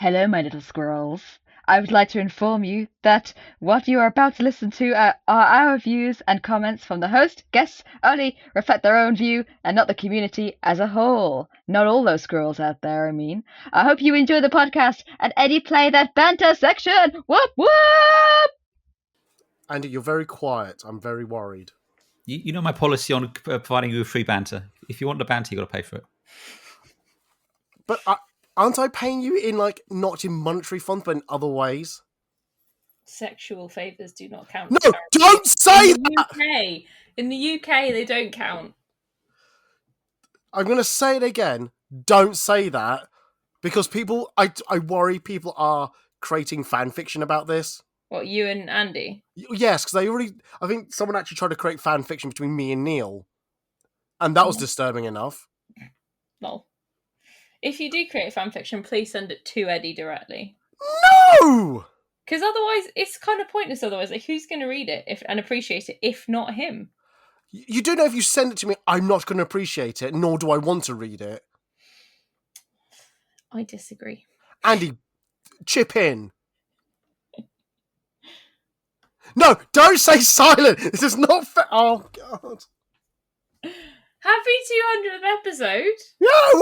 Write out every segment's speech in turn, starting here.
Hello, my little squirrels. I would like to inform you that what you are about to listen to are our views and comments from the host. Guests only reflect their own view and not the community as a whole. Not all those squirrels out there, I mean. I hope you enjoy the podcast, and Eddie, play that banter section! Whoop whoop! Andy, you're very quiet. I'm very worried. You know my policy on providing you with free banter. If you want the banter, you got to pay for it. But aren't I paying you in, not in monetary funds, but in other ways? Sexual favours do not count. No, don't say that! In the UK, they don't count. I'm going to say it again. Don't say that. Because I worry people are creating fan fiction about this. What, you and Andy? Yes, because I think someone actually tried to create fan fiction between me and Neil. And that was disturbing enough. Lol. If you do create fan fiction, please send it to Eddie directly. No! Because otherwise, it's kind of pointless otherwise. Like, who's going to read it and appreciate it if not him? You do know if you send it to me, I'm not going to appreciate it, nor do I want to read it. I disagree. Andy, chip in. No, don't say silent. This is not fair. Oh, God. Happy 200th episode. Yeah, woo!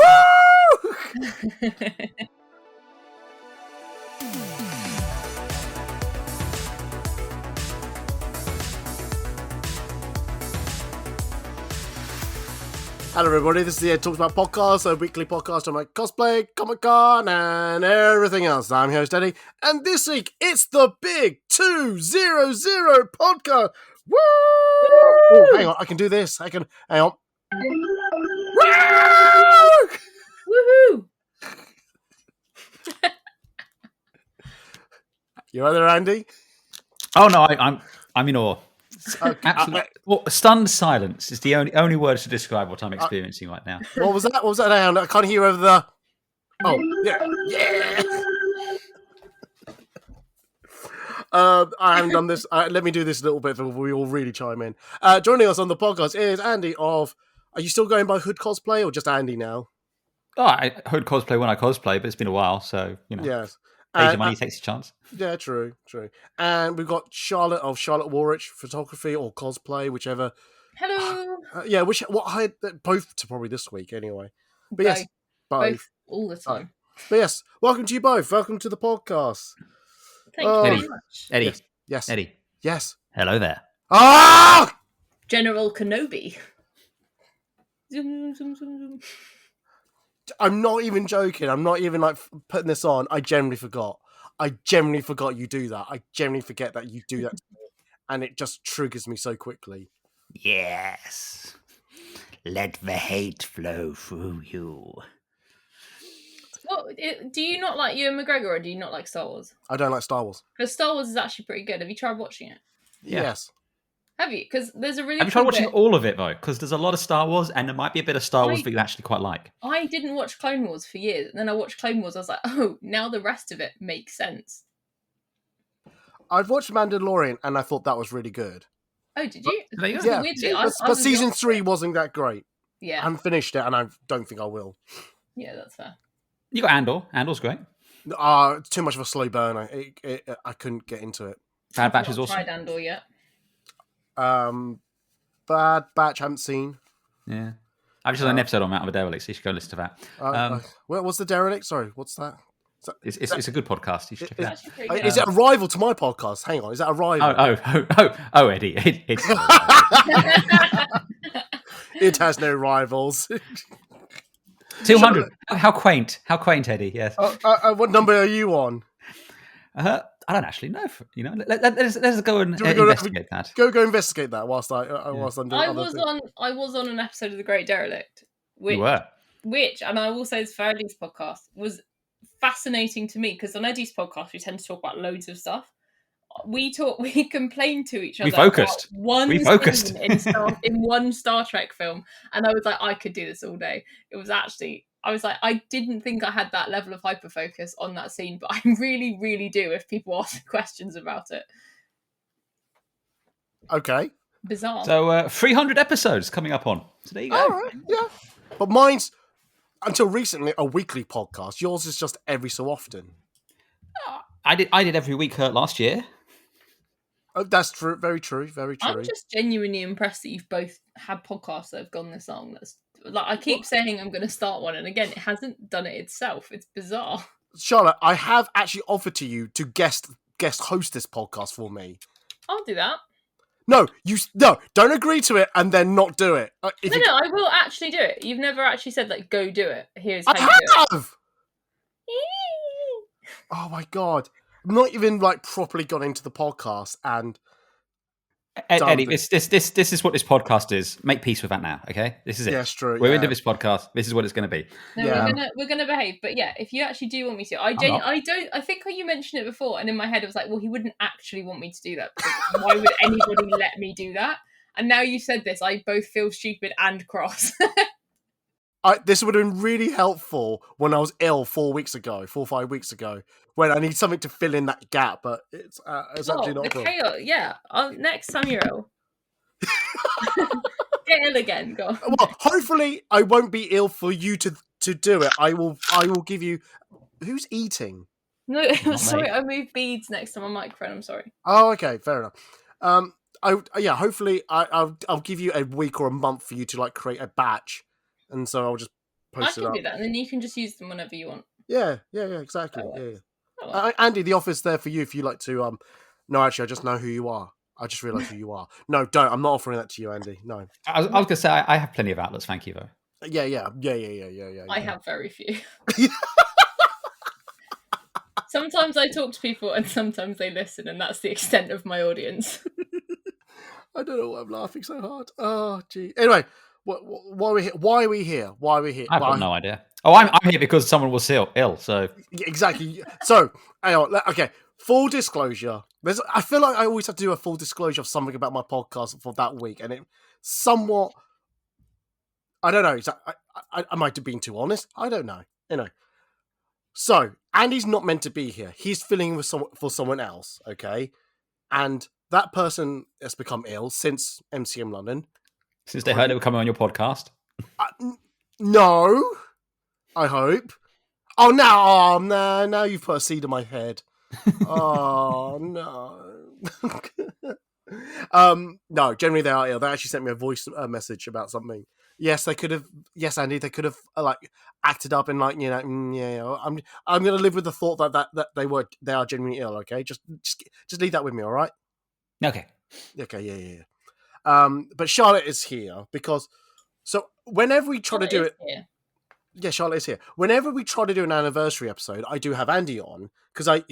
Hello, everybody. This is the Ed Talks About podcast, a weekly podcast on my cosplay, Comic-Con, and everything else. I'm your host, Eddie, and this week it's the big 200 podcast. Woo! Oh, hang on, I can do this. Hang on. Woohoo! You right there, Andy? Oh no, I'm in awe. Okay. Absolutely. Well, stunned silence is the only words to describe what I'm experiencing right now. What was that? What was that? Hang on, I can't hear over the. Oh, yeah. I haven't done this. Let me do this a little bit before we all really chime in. Joining us on the podcast is Andy of. Are you still going by Hood Cosplay or just Andy now? Oh, I heard cosplay when I cosplay, but it's been a while, so Yes. Age of money takes a chance. Yeah, true. And we've got Charlotte of Charlotte Warwich Photography or Cosplay, whichever. Hello. Both to probably this week anyway. But yes, both all the time. But yes, welcome to you both. Welcome to the podcast. Thank you very much. Eddie. Yes. Eddie. Yes. Hello there. Ah! General Kenobi. Zoom, zoom, zoom, zoom. I'm not even joking. I'm not even putting this on. I generally forgot. You do that. I generally forget that you do that to me, and it just triggers me so quickly. Yes. Let the hate flow through you. What, do you not like Ewan McGregor or do you not like Star Wars? I don't like Star Wars. Because Star Wars is actually pretty good. Have you tried watching it? Yeah. Yes. Have you? Because there's a really. Have you tried watching all of it though? Because there's a lot of Star Wars, and there might be a bit of Star Wars that you actually quite like. I didn't watch Clone Wars for years, and then I watched Clone Wars. I was like, oh, now the rest of it makes sense. I've watched Mandalorian, and I thought that was really good. Oh, did you? Yeah. But season 3 wasn't that great. Yeah. I haven't finished it, and I don't think I will. Yeah, that's fair. You got Andor. Andor's great. It's too much of a slow burn. I couldn't get into it. Bad Batch is awesome. Tried Andor yet? Bad Batch, haven't seen. Yeah. I've just done an episode on Mount of a Derelict, so you should go listen to that. What's the Derelict? Sorry, what's that? It's a good podcast. You should check it out. Is it a rival to my podcast? Hang on, is that a rival? Oh, Eddie. It's It has no rivals. 200. How quaint, Eddie. Yes. What number are you on? I don't actually know. Let's go and investigate that. Go investigate that whilst I'm doing other things. I was on an episode of The Great Derelict, You were. which, and I will say this for Eddie's podcast, was fascinating to me because on Eddie's podcast we tend to talk about loads of stuff. We complained to each other. We focused. Scene in one Star Trek film, and I was like, I could do this all day. It was actually. I was like, I didn't think I had that level of hyper focus on that scene, but I really, really do if people ask questions about it. Okay. Bizarre. So 300 episodes coming up on. So there you go. All right, yeah. But mine's, until recently, a weekly podcast. Yours is just every so often. I did every week last year. Oh, that's true. Very true. Very true. I'm just genuinely impressed that you've both had podcasts that have gone this long. That's like I keep saying I'm going to start one, and again, it hasn't done it itself. It's bizarre. Charlotte, I have actually offered to you to guest host this podcast for me. I'll do that. No, don't agree to it and then not do it. No, I will actually do it. You've never actually said like go do it. Here's how you I do have. Oh my god, I'm not even like properly got into the podcast and. Eddie, this is what this podcast is. Make peace with that now, okay? This is it. Yes, true. We're into this podcast. This is what it's going to be. No, we're gonna behave. But yeah, if you actually do want me to, I think you mentioned it before, and in my head I was like, well, he wouldn't actually want me to do that. Why would anybody let me do that? And now you said this, I both feel stupid and cross. This would have been really helpful when I was ill 4 or 5 weeks ago, when I need something to fill in that gap, but it's actually not. Chaos. Yeah, next time you're ill, get ill again. Go on. Well, hopefully I won't be ill for you to do it. I will give you. Who's eating? No, sorry, I moved beads next to my microphone. I'm sorry. Oh, okay, fair enough. Hopefully I'll give you a week or a month for you to like create a batch. And so I'll just post it up. I can do that, and then you can just use them whenever you want. Yeah, exactly. Andy, the office there for you if you like to. No, actually, I just know who you are. I just realised who you are. No, don't. I'm not offering that to you, Andy. No. I was going to say I have plenty of outlets. Thank you, though. Yeah. I have very few. Sometimes I talk to people, and sometimes they listen, and that's the extent of my audience. I don't know why I'm laughing so hard. Oh, gee. Anyway. Why are we here? Why are we here? I've got no idea. Oh, I'm here because someone was ill. So exactly. So, okay. Full disclosure. I feel like I always have to do a full disclosure of something about my podcast for that week, and it somewhat. I don't know. I might have been too honest. I don't know. So Andy's not meant to be here. He's filling in for someone else. Okay, and that person has become ill since MCM London. Since they heard they were coming on your podcast? No, I hope. Oh, now you've put a seed in my head. Oh, no. No, generally they are ill. They actually sent me a voice message about something. Yes, they could have. Yes, Andy, they could have like acted up and like I'm going to live with the thought that they are genuinely ill. Okay, just leave that with me. All right. Okay. Yeah. But Charlotte is here because whenever we try to do it, yeah, Charlotte is here. Whenever we try to do an anniversary episode, I do have Andy on because I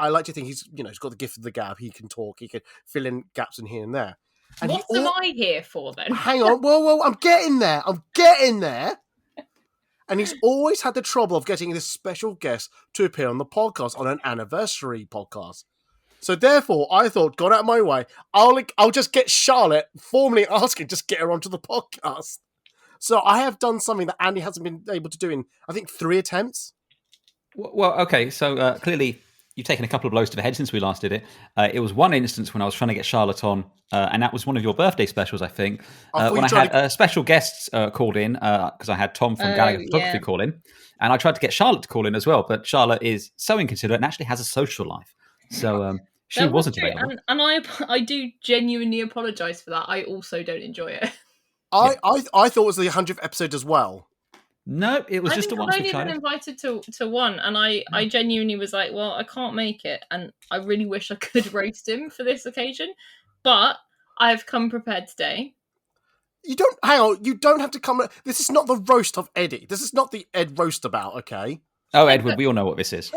like to think he's got the gift of the gab. He can talk. He can fill in gaps in here and there. And what am I here for then? Hang on, whoa! I'm getting there. And he's always had the trouble of getting this special guest to appear on the podcast on an anniversary podcast. So therefore, I thought, got out of my way, I'll just get Charlotte, formally asking, just get her onto the podcast. So I have done something that Andy hasn't been able to do in, I think, 3 attempts. Well, okay, so clearly you've taken a couple of blows to the head since we last did it. It was one instance when I was trying to get Charlotte on, and that was one of your birthday specials, I think, when I had special guests called in, because I had Tom from Gallagher Photography call in, and I tried to get Charlotte to call in as well, but Charlotte is so inconsiderate and actually has a social life. So she wasn't available. And I do genuinely apologise for that. I also don't enjoy it. I thought it was the 100th episode as well. No, it was just a once. I've only been invited to one, and I genuinely was like, well, I can't make it, and I really wish I could roast him for this occasion, but I've come prepared today. You don't have to come. This is not the roast of Eddie. This is not the Ed roast about. Okay. Oh, Edward, we all know what this is.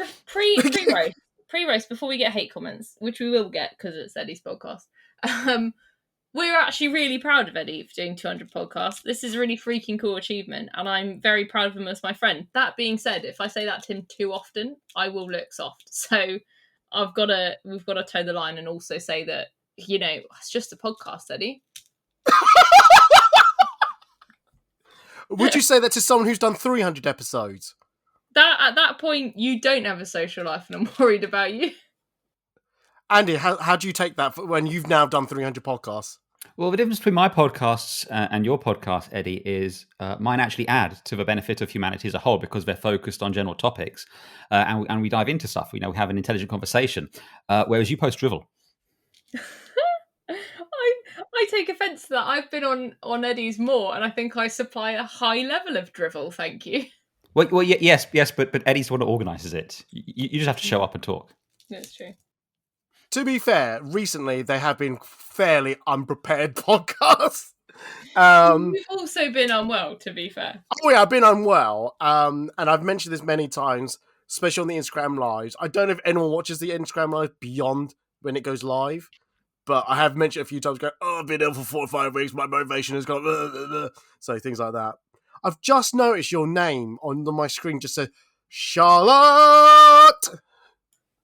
Pre-roast, before we get hate comments, which we will get because it's Eddie's podcast. We're actually really proud of Eddie for doing 200 podcasts. This is a really freaking cool achievement, and I'm very proud of him as my friend. That being said, if I say that to him too often, I will look soft. So we've got to toe the line and also say that, it's just a podcast, Eddie. Would you say that to someone who's done 300 episodes? At that point, you don't have a social life, and I'm worried about you. Andy, how do you take that when you've now done 300 podcasts? Well, the difference between my podcasts and your podcast, Eddie, is mine actually add to the benefit of humanity as a whole because they're focused on general topics and we dive into stuff. We have an intelligent conversation, whereas you post drivel. I take offence to that. I've been on Eddie's more, and I think I supply a high level of drivel. Thank you. Well, yes, but Eddie's the one that organises it. You just have to show up and talk. That's true. To be fair, recently they have been fairly unprepared podcasts. You've also been unwell, to be fair. Oh yeah, I've been unwell, and I've mentioned this many times, especially on the Instagram lives. I don't know if anyone watches the Instagram live beyond when it goes live, but I have mentioned a few times, I've been ill for 4 or 5 weeks, my motivation has gone, so things like that. I've just noticed your name on my screen just said, Charlotte!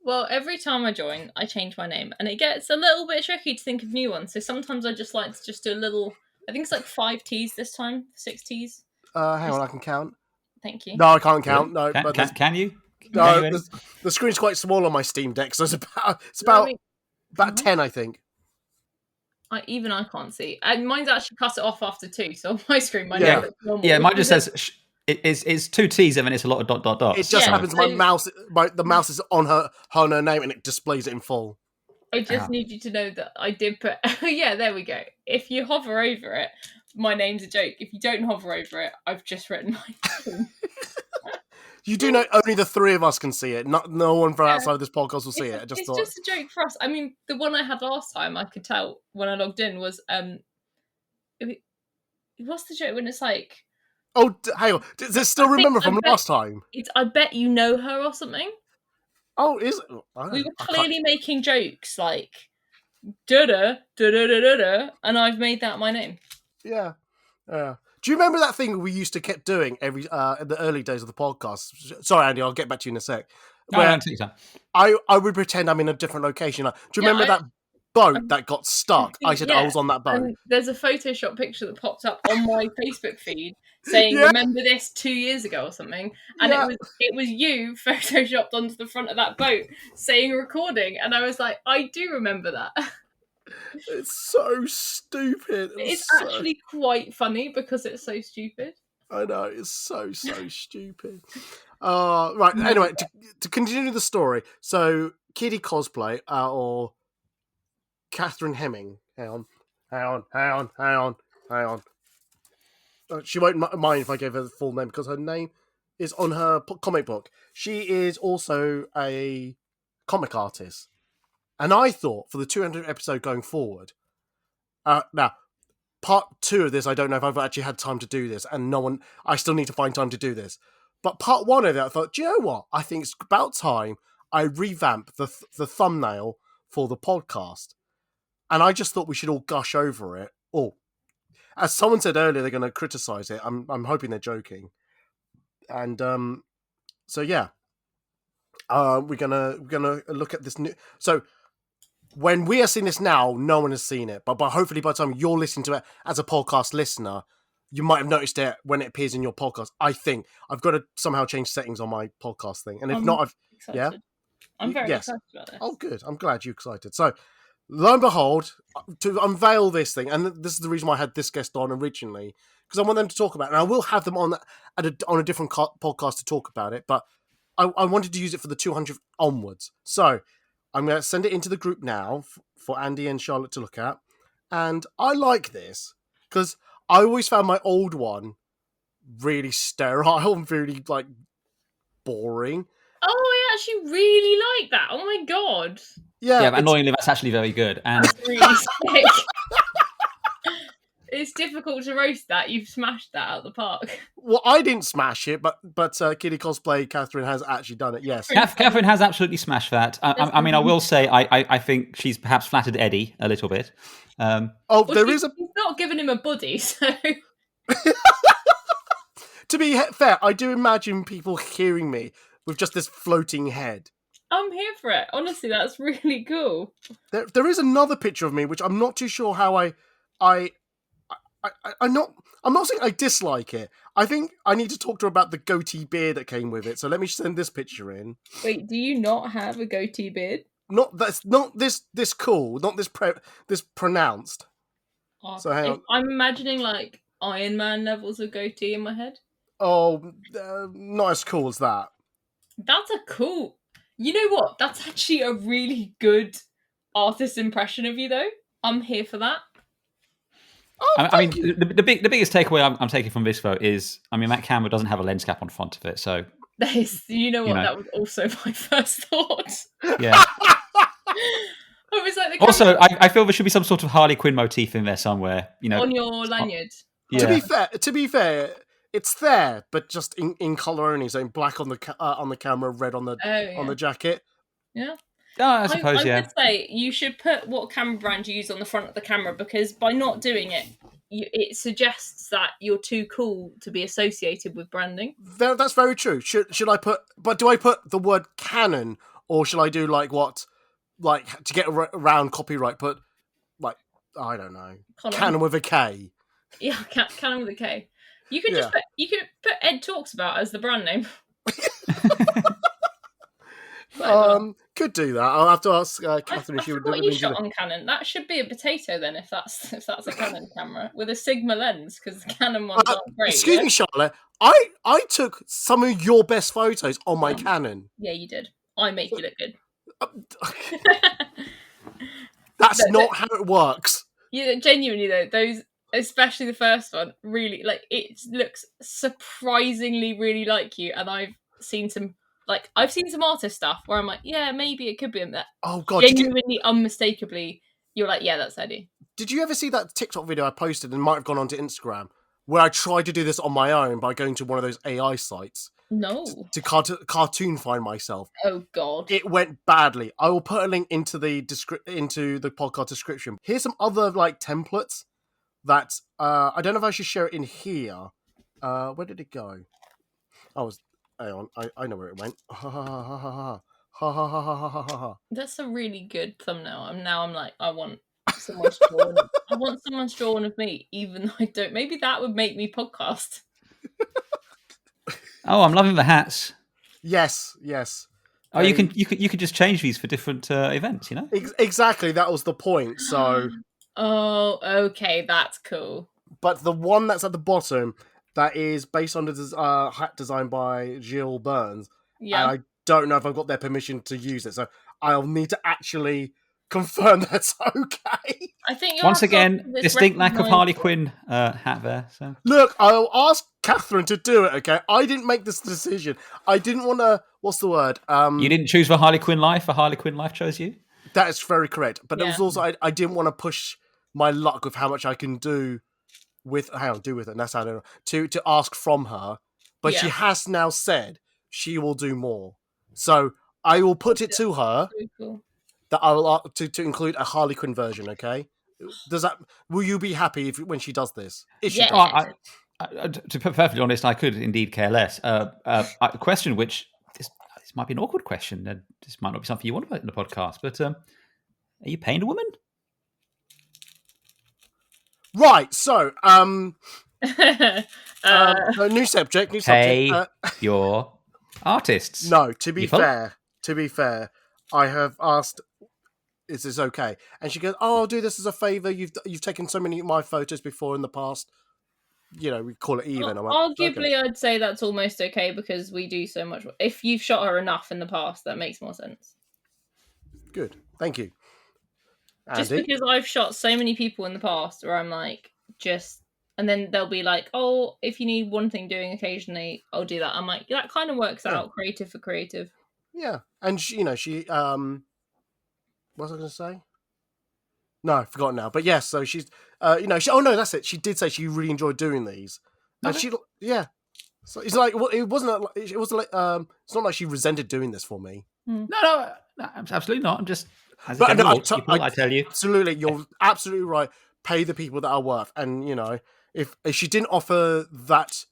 Well, every time I join, I change my name, and it gets a little bit tricky to think of new ones. So sometimes I just like to just do a little. I think it's like 5 T's this time, 6 T's. Hang on, I can count. Thank you. No, I can't count. Really? No, Can you? No, the screen's quite small on my Steam Deck, so it's about 10, I think. Even I can't see. And mine's actually cut it off after 2, so on my screen, my yeah, name looks normal. Yeah, mine just says it's 2 T's and then it's a lot of dots. It just happens. My mouse, the mouse is on her name, and it displays it in full. I just need you to know that I did put. Yeah, there we go. If you hover over it, my name's a joke. If you don't hover over it, I've just written my name. You do know only the 3 of us can see it. No one from outside of this podcast will see it. It's just a joke for us. I mean, the one I had last time, I could tell when I logged in was what's the joke when it's like? Oh, hang on. Does it still remember from last time? It's I bet you know her or something. Oh, is it? We were clearly making jokes like da-da, da-da-da-da-da, and I've made that my name. Yeah. Do you remember that thing we used to keep doing every in the early days of the podcast? Sorry, Andy, I'll get back to you in a sec. No, I would pretend I'm in a different location. Do you remember that boat that got stuck? I said I was on that boat. And there's a Photoshop picture that popped up on my Facebook feed saying, "Remember this 2 years ago" or something, and it was you photoshopped onto the front of that boat saying recording, and I was like, I do remember that. It's so stupid. It's actually quite funny because it's so stupid. I know, it's so stupid. Right, anyway, to continue the story. So, Kitty Cosplay, or Catherine Hemming. Hang on. She won't mind if I gave her the full name because her name is on her comic book. She is also a comic artist. And I thought for the 200th episode going forward, now, part 2 of this, I don't know if I've actually had time to do this, and I still need to find time to do this. But part 1 of it, I thought, do you know what? I think it's about time I revamp the thumbnail for the podcast. And I just thought we should all gush over it. Oh, as someone said earlier, they're going to criticize it. I'm hoping they're joking. And so yeah, we're gonna look at this new. So when we are seeing this now, no one has seen it. But hopefully by the time you're listening to it as a podcast listener, you might have noticed it when it appears in your podcast. I think I've got to somehow change settings on my podcast thing, and if not, I'm very excited about this. Oh, good. I'm glad you're excited. So, lo and behold, to unveil this thing, and this is the reason why I had this guest on originally, because I want them to talk about it, and I will have them on a different podcast to talk about it, but I wanted to use it for the 200th onwards. So, I'm going to send it into the group now for Andy and Charlotte to look at, and I like this, because I always found my old one really sterile and really, boring. Oh, I actually really like that. Oh my god. Yeah, but annoyingly, that's actually very good. And that's really sick. It's difficult to roast that. You've smashed that out of the park. Well, I didn't smash it, but Kitty Cosplay Catherine has actually done it. Yes, Catherine has absolutely smashed that. I mean, I will say, I think she's perhaps flattered Eddie a little bit. She's not giving him a buddy, so. To be fair, I do imagine people hearing me with just this floating head. I'm here for it. Honestly, that's really cool. There is another picture of me, which I'm not too sure how I'm not saying I dislike it. I think I need to talk to her about the goatee beard that came with it. So let me send this picture in. Wait, do you not have a goatee beard? Not this cool, not this pronounced. So hang on. I'm imagining like Iron Man levels of goatee in my head. Oh, not as cool as that. That's a cool. You know what? That's actually a really good artist impression of you, though. I'm here for that. Oh, I mean, the biggest takeaway I'm taking from this though is, I mean, that camera doesn't have a lens cap on front of it, so That is, that was also my first thought. yeah. I was like, also, I feel there should be some sort of Harley Quinn motif in there somewhere. On your lanyard. Yeah. To be fair, it's there, but just in color only, so in black on the camera, red on the jacket. Yeah. Oh, I suppose, I would say you should put what camera brand you use on the front of the camera, because by not doing it, it suggests that you're too cool to be associated with branding. That's very true. Should I put? But do I put the word Canon, or should I do to get around copyright? Put I don't know, Canon with a K. Yeah, Canon with a K. You could just put Ed Talks About as the brand name. Could do that. I'll have to ask Catherine if she would do it. What you shot on Canon? That should be a potato then, if that's a Canon camera with a Sigma lens, because the Canon ones aren't great. Excuse me, Charlotte. I took some of your best photos on my Canon. Yeah, you did. I make you look good. That's not how it works. Yeah, genuinely though, those, especially the first one, really it looks surprisingly really like you. And I've seen some artist stuff where I'm like, yeah, maybe it could be in that. Oh god, genuinely, unmistakably, you're like, yeah, that's Eddie. Did you ever see that TikTok video I posted and might have gone onto Instagram where I tried to do this on my own by going to one of those AI sites? No. To cartoon find myself. Oh god. It went badly. I will put a link into the podcast description. Here's some other templates that I don't know if I should share it in here. Where did it go? Hang on, I know where it went. Ha ha ha ha ha ha ha ha ha ha ha ha. That's a really good thumbnail. I'm like, I want someone's drawing. I want someone's drawing of me, even though I don't. Maybe that would make me podcast. Oh, I'm loving the hats. Yes. Oh, you can just change these for different events, you know? Exactly, that was the point. So. Oh, okay, that's cool. But the one that's at the bottom, that is based on the hat designed by Jill Burns. Yeah. And I don't know if I've got their permission to use it, so I'll need to actually confirm that's okay. I think once again, distinct lack of Harley Quinn hat there. So look, I'll ask Catherine to do it. Okay, I didn't make this decision. I didn't want to. What's the word? You didn't choose for Harley Quinn Life. For Harley Quinn Life chose you. That is very correct. But it was also I didn't want to push my luck with how much I can do with. Do with it. And that's how I don't know. To ask from her, but she has now said she will do more. So I will put it to her. Very cool. That I will to include a Harley Quinn version. Okay, will you be happy when she does this? If she does to be perfectly honest, I could indeed care less. A question which this might be an awkward question. This might not be something you want about in the podcast, but are you paying a woman? Right. So new subject. Pay your artists. No, to be fair, I have asked, is this okay? And she goes, oh, I'll do this as a favour. You've taken so many of my photos before in the past. You know, we call it even. Arguably, I'd say that's almost okay because we do so much. If you've shot her enough in the past, that makes more sense. Good. Thank you. Andy? Just because I've shot so many people in the past where I'm like, and then they'll be like, oh, if you need one thing doing occasionally, I'll do that. I'm like, that kind of works out, creative for creative. Yeah, and she what was I going to say? No, I've forgotten now. But yes, so she's, oh no, that's it. She did say she really enjoyed doing these, and So it's like, well, it wasn't like, it's not like she resented doing this for me. No, absolutely not. I'm just, I tell you, absolutely, you're absolutely right. Pay the people that are worth, and if she didn't offer that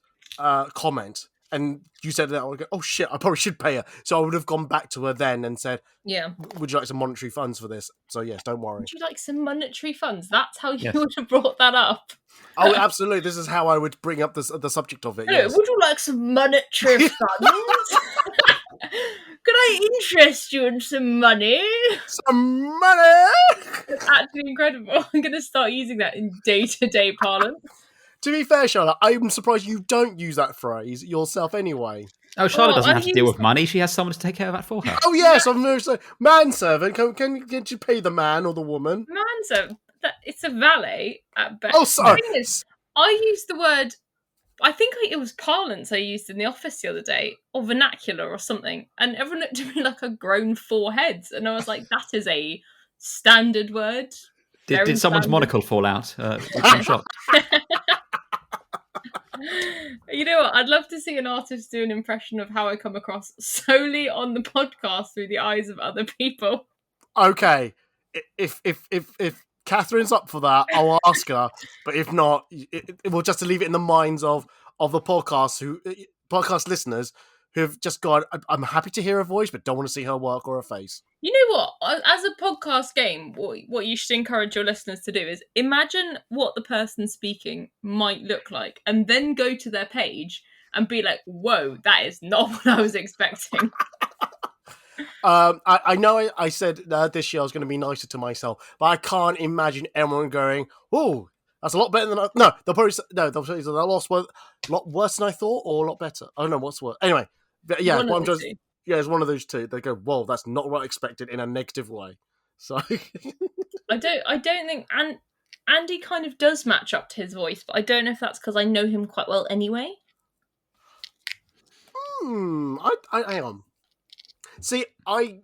comment. And you said that, I would go, oh shit, I probably should pay her. So I would have gone back to her then and said, yeah, would you like some monetary funds for this? So yes, don't worry. Would you like some monetary funds? That's how you would have brought that up. Oh, absolutely. This is how I would bring up the subject of it. Yes. Would you like some monetary funds? Could I interest you in some money? Some money! It's actually incredible. I'm going to start using that in day-to-day parlance. To be fair, Charlotte, I'm surprised you don't use that phrase yourself anyway. Oh, Charlotte doesn't I've have to deal used with money. She has someone to take care of that for her. Oh yes, I'm very sorry. Manservant. Can you pay the man or the woman? Manzo. It's a valet at best. Oh, sorry. The thing is, I used the word. I think it was parlance I used in the office the other day, or vernacular or something, and everyone looked at me like I'd grown 4 heads, and I was like, "That is a standard word." Did someone's standard. monocle fall out? Which I'm shocked. You know what? I'd love to see an artist do an impression of how I come across solely on the podcast through the eyes of other people. Okay, if Catherine's up for that, I'll ask her. But if not, we'll just leave it in the minds of the podcast listeners who've just gone. I'm happy to hear her voice, but don't want to see her work or her face. You know what? As a podcast game, what you should encourage your listeners to do is imagine what the person speaking might look like, and then go to their page and be like, "Whoa, that is not what I was expecting." I know I said this year I was going to be nicer to myself, but I can't imagine anyone going, "Oh, that's a lot better than no." They'll probably say a lot worse than I thought, or a lot better. I don't know what's worse. Anyway, but yeah, it's one of those two. They go, "Whoa, that's not what I expected," in a negative way. So I don't think Andy kind of does match up to his voice, but I don't know if that's because I know him quite well anyway. I hang on. See, I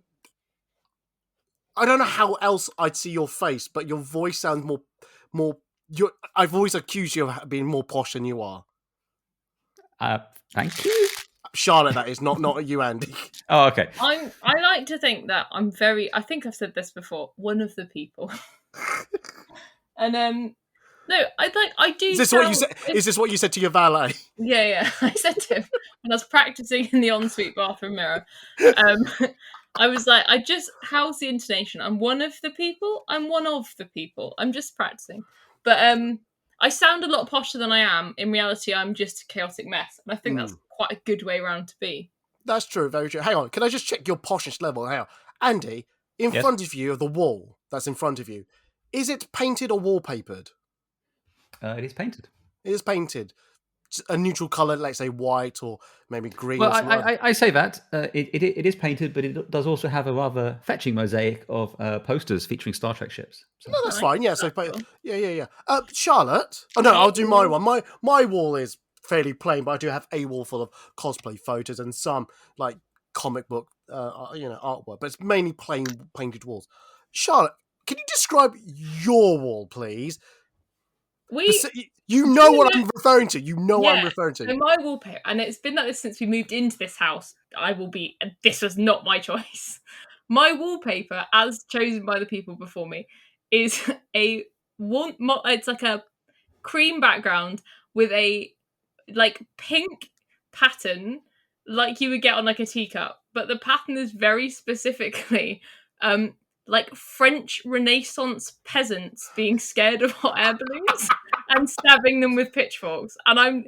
don't know how else I'd see your face, but your voice sounds more. I've always accused you of being more posh than you are. Thank you, Charlotte. That is not you, Andy. Oh, okay. I like to think that I'm very. I think I've said this before. One of the people, and no, I do. Is this what you said? Is this what you said to your valet? Yeah. I said to him when I was practicing in the ensuite bathroom mirror. I was like, how's the intonation? I'm one of the people. I'm one of the people. I'm just practicing. But I sound a lot posher than I am. In reality, I'm just a chaotic mess. And I think that's quite a good way around to be. That's true, very true. Hang on, can I just check your poshness level? Hang on. Andy, in front of you, of the wall that's in front of you, is it painted or wallpapered? It is painted. It is painted. A neutral colour, let's say white or maybe green. Well, I say that. It is painted, but it does also have a rather fetching mosaic of posters featuring Star Trek ships. So. No, that's fine. Yeah, yeah. Charlotte? Oh, no, I'll do my one. My wall is fairly plain, but I do have a wall full of cosplay photos and some, like, comic book, artwork. But it's mainly plain painted walls. Charlotte, can you describe your wall, please? You know what I'm referring to. You know what I'm referring to. So my wallpaper, and it's been like this since we moved into this house. This was not my choice. My wallpaper, as chosen by the people before me, is it's like a cream background with a like pink pattern, like you would get on like a teacup. But the pattern is very specifically like French Renaissance peasants being scared of hot air balloons and stabbing them with pitchforks. And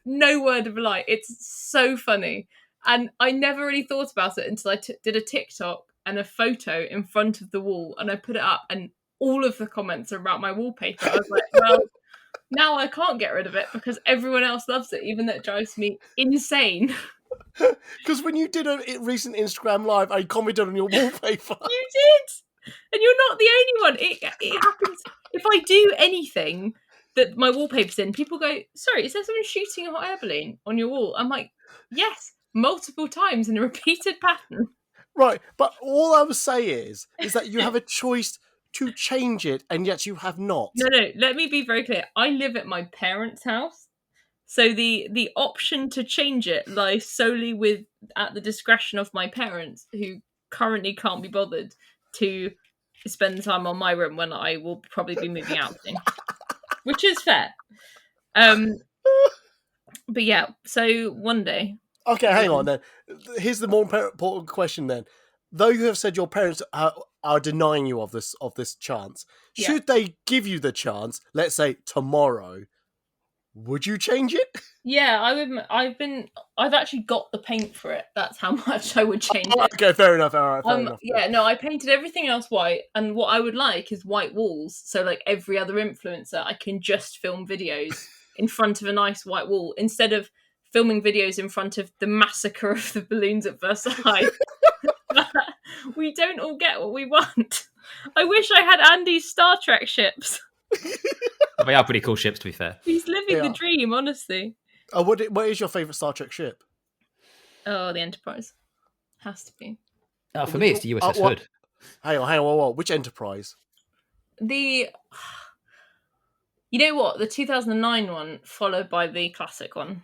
no word of a lie. It's so funny. And I never really thought about it until I did a TikTok and a photo in front of the wall, and I put it up, and all of the comments are about my wallpaper. I was like, well, now I can't get rid of it because everyone else loves it, even though it drives me insane. Because when you did a recent Instagram live, I commented on your wallpaper. You did, and you're not the only one. It happens if I do anything that my wallpaper's in. People go, "Sorry, is there someone shooting a hot air balloon on your wall?" I'm like, "Yes, multiple times in a repeated pattern." Right, but all I would say is that you have a choice to change it, and yet you have not. No. Let me be very clear. I live at my parents' house. So the option to change it lies solely at the discretion of my parents, who currently can't be bothered to spend time on my room when I will probably be moving out soon, which is fair. But yeah, so one day. Okay, hang on then. Here's the more important question then. Though you have said your parents are denying you of this chance, should they give you the chance, let's say tomorrow, would you change it? Yeah, I would. I've actually got the paint for it. That's how much I would change it. Okay, fair enough. All right, fair enough. Yeah, no, I painted everything else white, and what I would like is white walls. So, like every other influencer, I can just film videos in front of a nice white wall instead of filming videos in front of the massacre of the balloons at Versailles. We don't all get what we want. I wish I had Andy's Star Trek ships. They are pretty cool ships, to be fair. He's living the dream, honestly. Oh, what is your favourite Star Trek ship? Oh, the Enterprise. Has to be. For me, it's the USS Hood. Hang on. Which Enterprise? You know what? The 2009 one, followed by the classic one.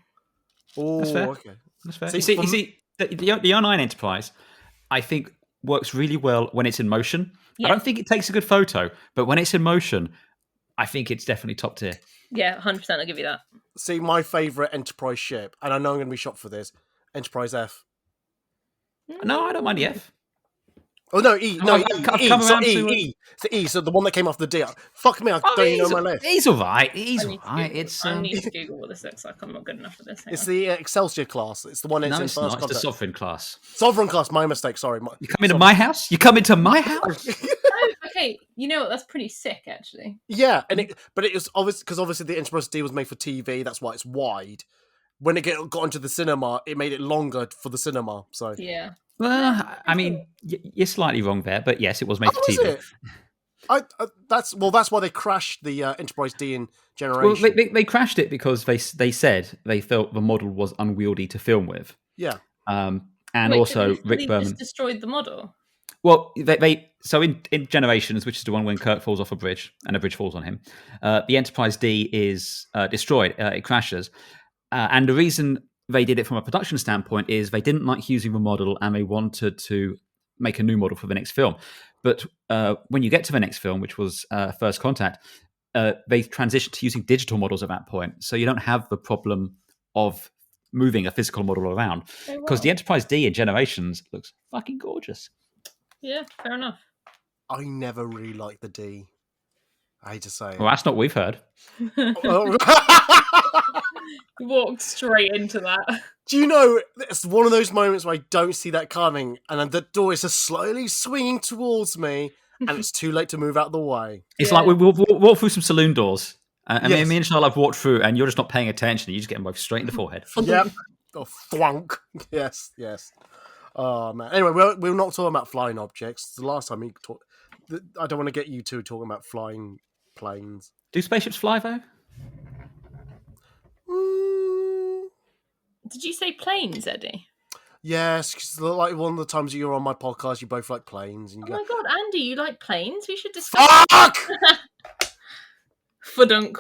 Oh, That's fair. okay. That's fair. You see, the 09 Enterprise, I think, works really well when it's in motion. Yeah. I don't think it takes a good photo, but when it's in motion, I think it's definitely top tier. Yeah, 100%. I'll give you that. See, my favourite Enterprise ship, and I know I'm going to be shocked for this, Enterprise F. No, I don't mind the F. Oh no, E. No, E. It's E. So the one that came off the D. Fuck me, I don't even know my list. He's all right. He's all right. I need to Google what this looks like. I'm not good enough for this. It's the Excelsior class. It's the one that's in first contact. It's the Sovereign class. Sovereign class. My mistake. Sorry. You come into my house? You come into my house? Oh, okay. You know what? That's pretty sick, actually. Yeah, but it was obvious because obviously the Enterprise D was made for TV. That's why it's wide. When it got into the cinema, it made it longer for the cinema. So yeah. Well, I mean, you're slightly wrong there, but yes, it was made for TV. That's why they crashed the Enterprise D in Generation. Well, they crashed it because they said they felt the model was unwieldy to film with. Yeah. And also Rick Berman just destroyed the model. Well, so in Generations, which is the one when Kirk falls off a bridge and a bridge falls on him, the Enterprise D is destroyed. It crashes, and the reason they did it from a production standpoint is they didn't like using the model and they wanted to make a new model for the next film. But when you get to the next film, which was First Contact, they transitioned to using digital models at that point. So you don't have the problem of moving a physical model around. Because the Enterprise D in Generations looks fucking gorgeous. Yeah, fair enough. I never really liked the D. I hate to say it. Well, that's not what we've heard. Walked straight into that. Do you know, it's one of those moments where I don't see that coming, and then the door is just slowly swinging towards me, and it's too late to move out of the way. It's like we'll walk through some saloon doors, and me and Charlotte have walked through, and you're just not paying attention. You just get them both straight in the forehead. Yep. Oh, thwunk. Yes. Oh, man. Anyway, we're not talking about flying objects. The last time we talked... I don't want to get you two talking about flying planes. Do spaceships fly, though? Did you say planes, Eddie? Yes, because like one of the times you're on my podcast, you both like planes. And my God, Andy, you like planes? We should discuss. Fuck! Fudunk.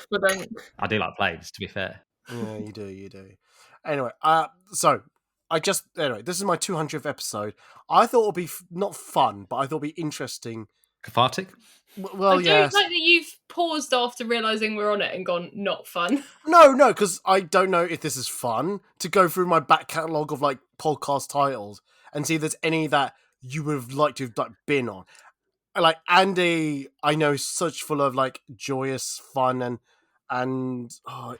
I do like planes, to be fair. Yeah, you do. Anyway, this is my 200th episode. I thought it would be not fun, but I thought it would be interesting. Cathartic? Well, I do like that you've paused after realising we're on it and gone, not fun. No, because I don't know if this is fun to go through my back catalogue of like podcast titles and see if there's any that you would have liked to have been on. Like Andy, I know is such full of like joyous fun and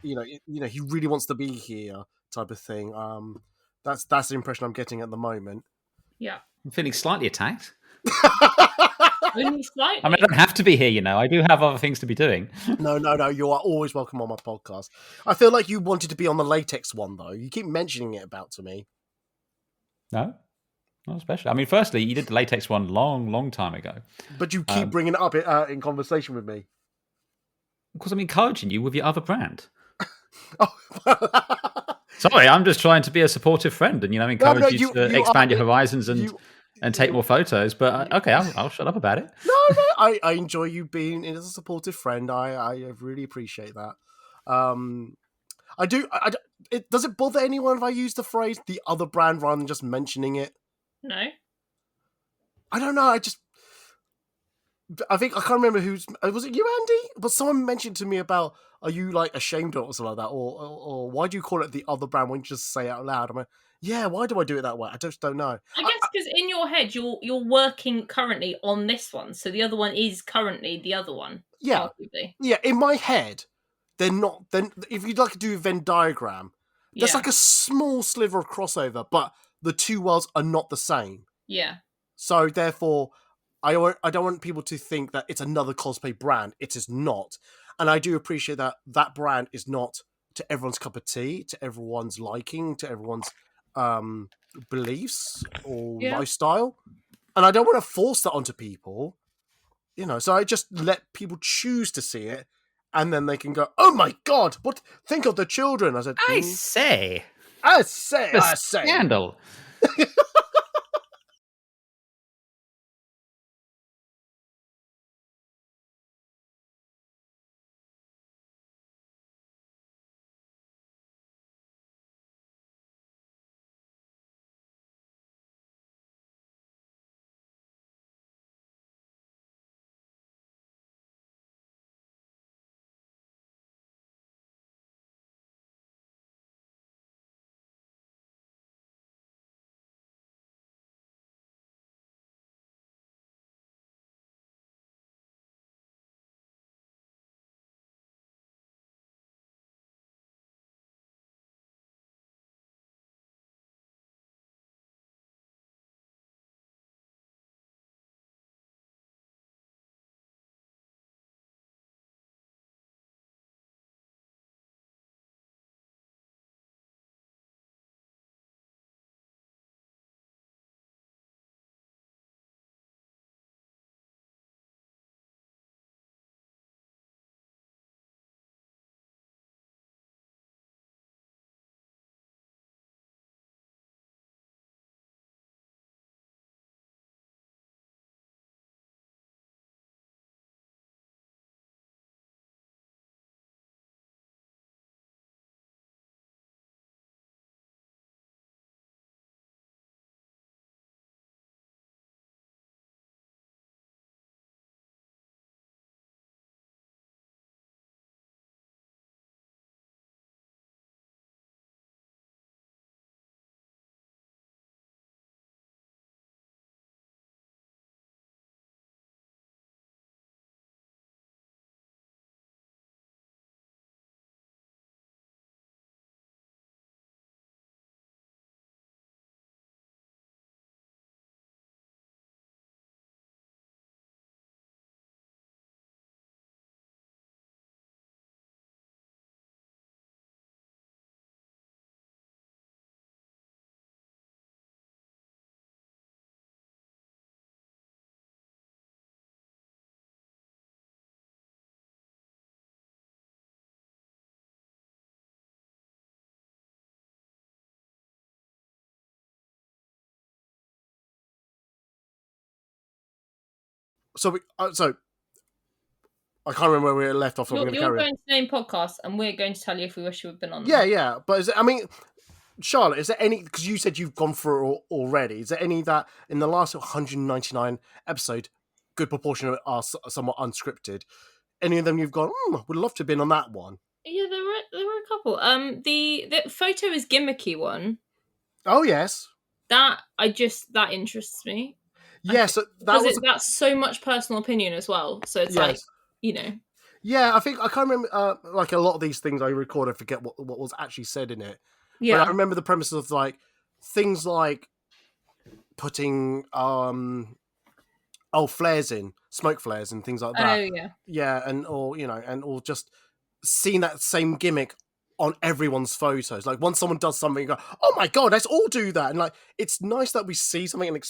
he really wants to be here type of thing. That's the impression I'm getting at the moment. Yeah, I'm feeling slightly attacked. Only slightly. I mean, I don't have to be here, I do have other things to be doing. No. You are always welcome on my podcast. I feel like you wanted to be on the latex one, though. You keep mentioning it to me. No, not especially. I mean, firstly, you did the latex one long time ago. But you keep bringing it up in conversation with me. Because I'm encouraging you with your other brand. Oh. Sorry, I'm just trying to be a supportive friend and, encourage you to expand your horizons and take more photos. But okay, I'll shut up about it. No, I enjoy you being a supportive friend. I really appreciate that. I do. Does it bother anyone if I use the phrase "the other brand" rather than just mentioning it? No. I don't know. I think I can't remember was it you, Andy? But someone mentioned to me about, are you like ashamed or something like that, or why do you call it the other brand when you just say it out loud? I'm like, yeah, why do I do it that way? I just don't know. I guess because in your head you're working currently on this one, so the other one is currently the other one. Yeah, arguably. Yeah. In my head, they're not. Then if you'd like to do a Venn diagram, there's like a small sliver of crossover, but the two worlds are not the same. Yeah. So therefore, I don't want people to think that it's another cosplay brand. It is not, and I do appreciate that that brand is not to everyone's cup of tea, to everyone's liking, to everyone's beliefs or lifestyle, and I don't want to force that onto people. So I just let people choose to see it, and then they can go, "Oh my god, what? Think of the children." I said, I say, the scandal. So I can't remember where we left off. You're going to name podcasts, and we're going to tell you if we wish you had been on them. Yeah. But Charlotte, is there any? Because you said you've gone through it already. Is there any that in the last 199 episode, good proportion of it are somewhat unscripted? Any of them you've gone? Would love to have been on that one. Yeah, there were a couple. The photo is gimmicky one. Oh yes. That interests me. Yes, that's so much personal opinion as well. So it's like, Yeah, I think I can't remember. Like a lot of these things I record, I forget what was actually said in it. Yeah, but I remember the premise of like things like putting flares in, smoke flares and things like that. Oh yeah, or just seeing that same gimmick on everyone's photos. Like once someone does something, you go, "Oh my god, let's all do that!" And like it's nice that we see something and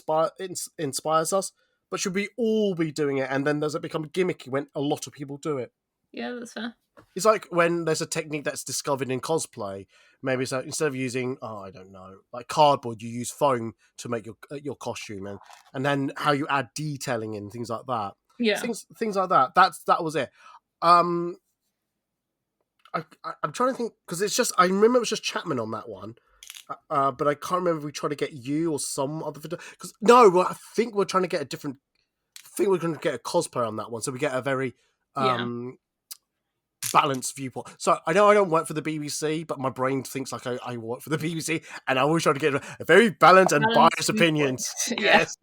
inspires us. But should we all be doing it? And then does it become gimmicky when a lot of people do it? Yeah, that's fair. It's like when there's a technique that's discovered in cosplay. Maybe so instead of using, I don't know, like cardboard, you use foam to make your costume, and then how you add detailing in things like that. Yeah, things like that. That was it. I'm trying to think because it's just I remember it was just Chapman on that one. But I can't remember if we tried to get you or some other because I think we're trying to get a different. I think we're going to get a cosplayer on that one, so we get a very balanced viewpoint. So I know I don't work for the BBC, but my brain thinks like I work for the BBC, and I always try to get a very balanced and biased opinions. Yes.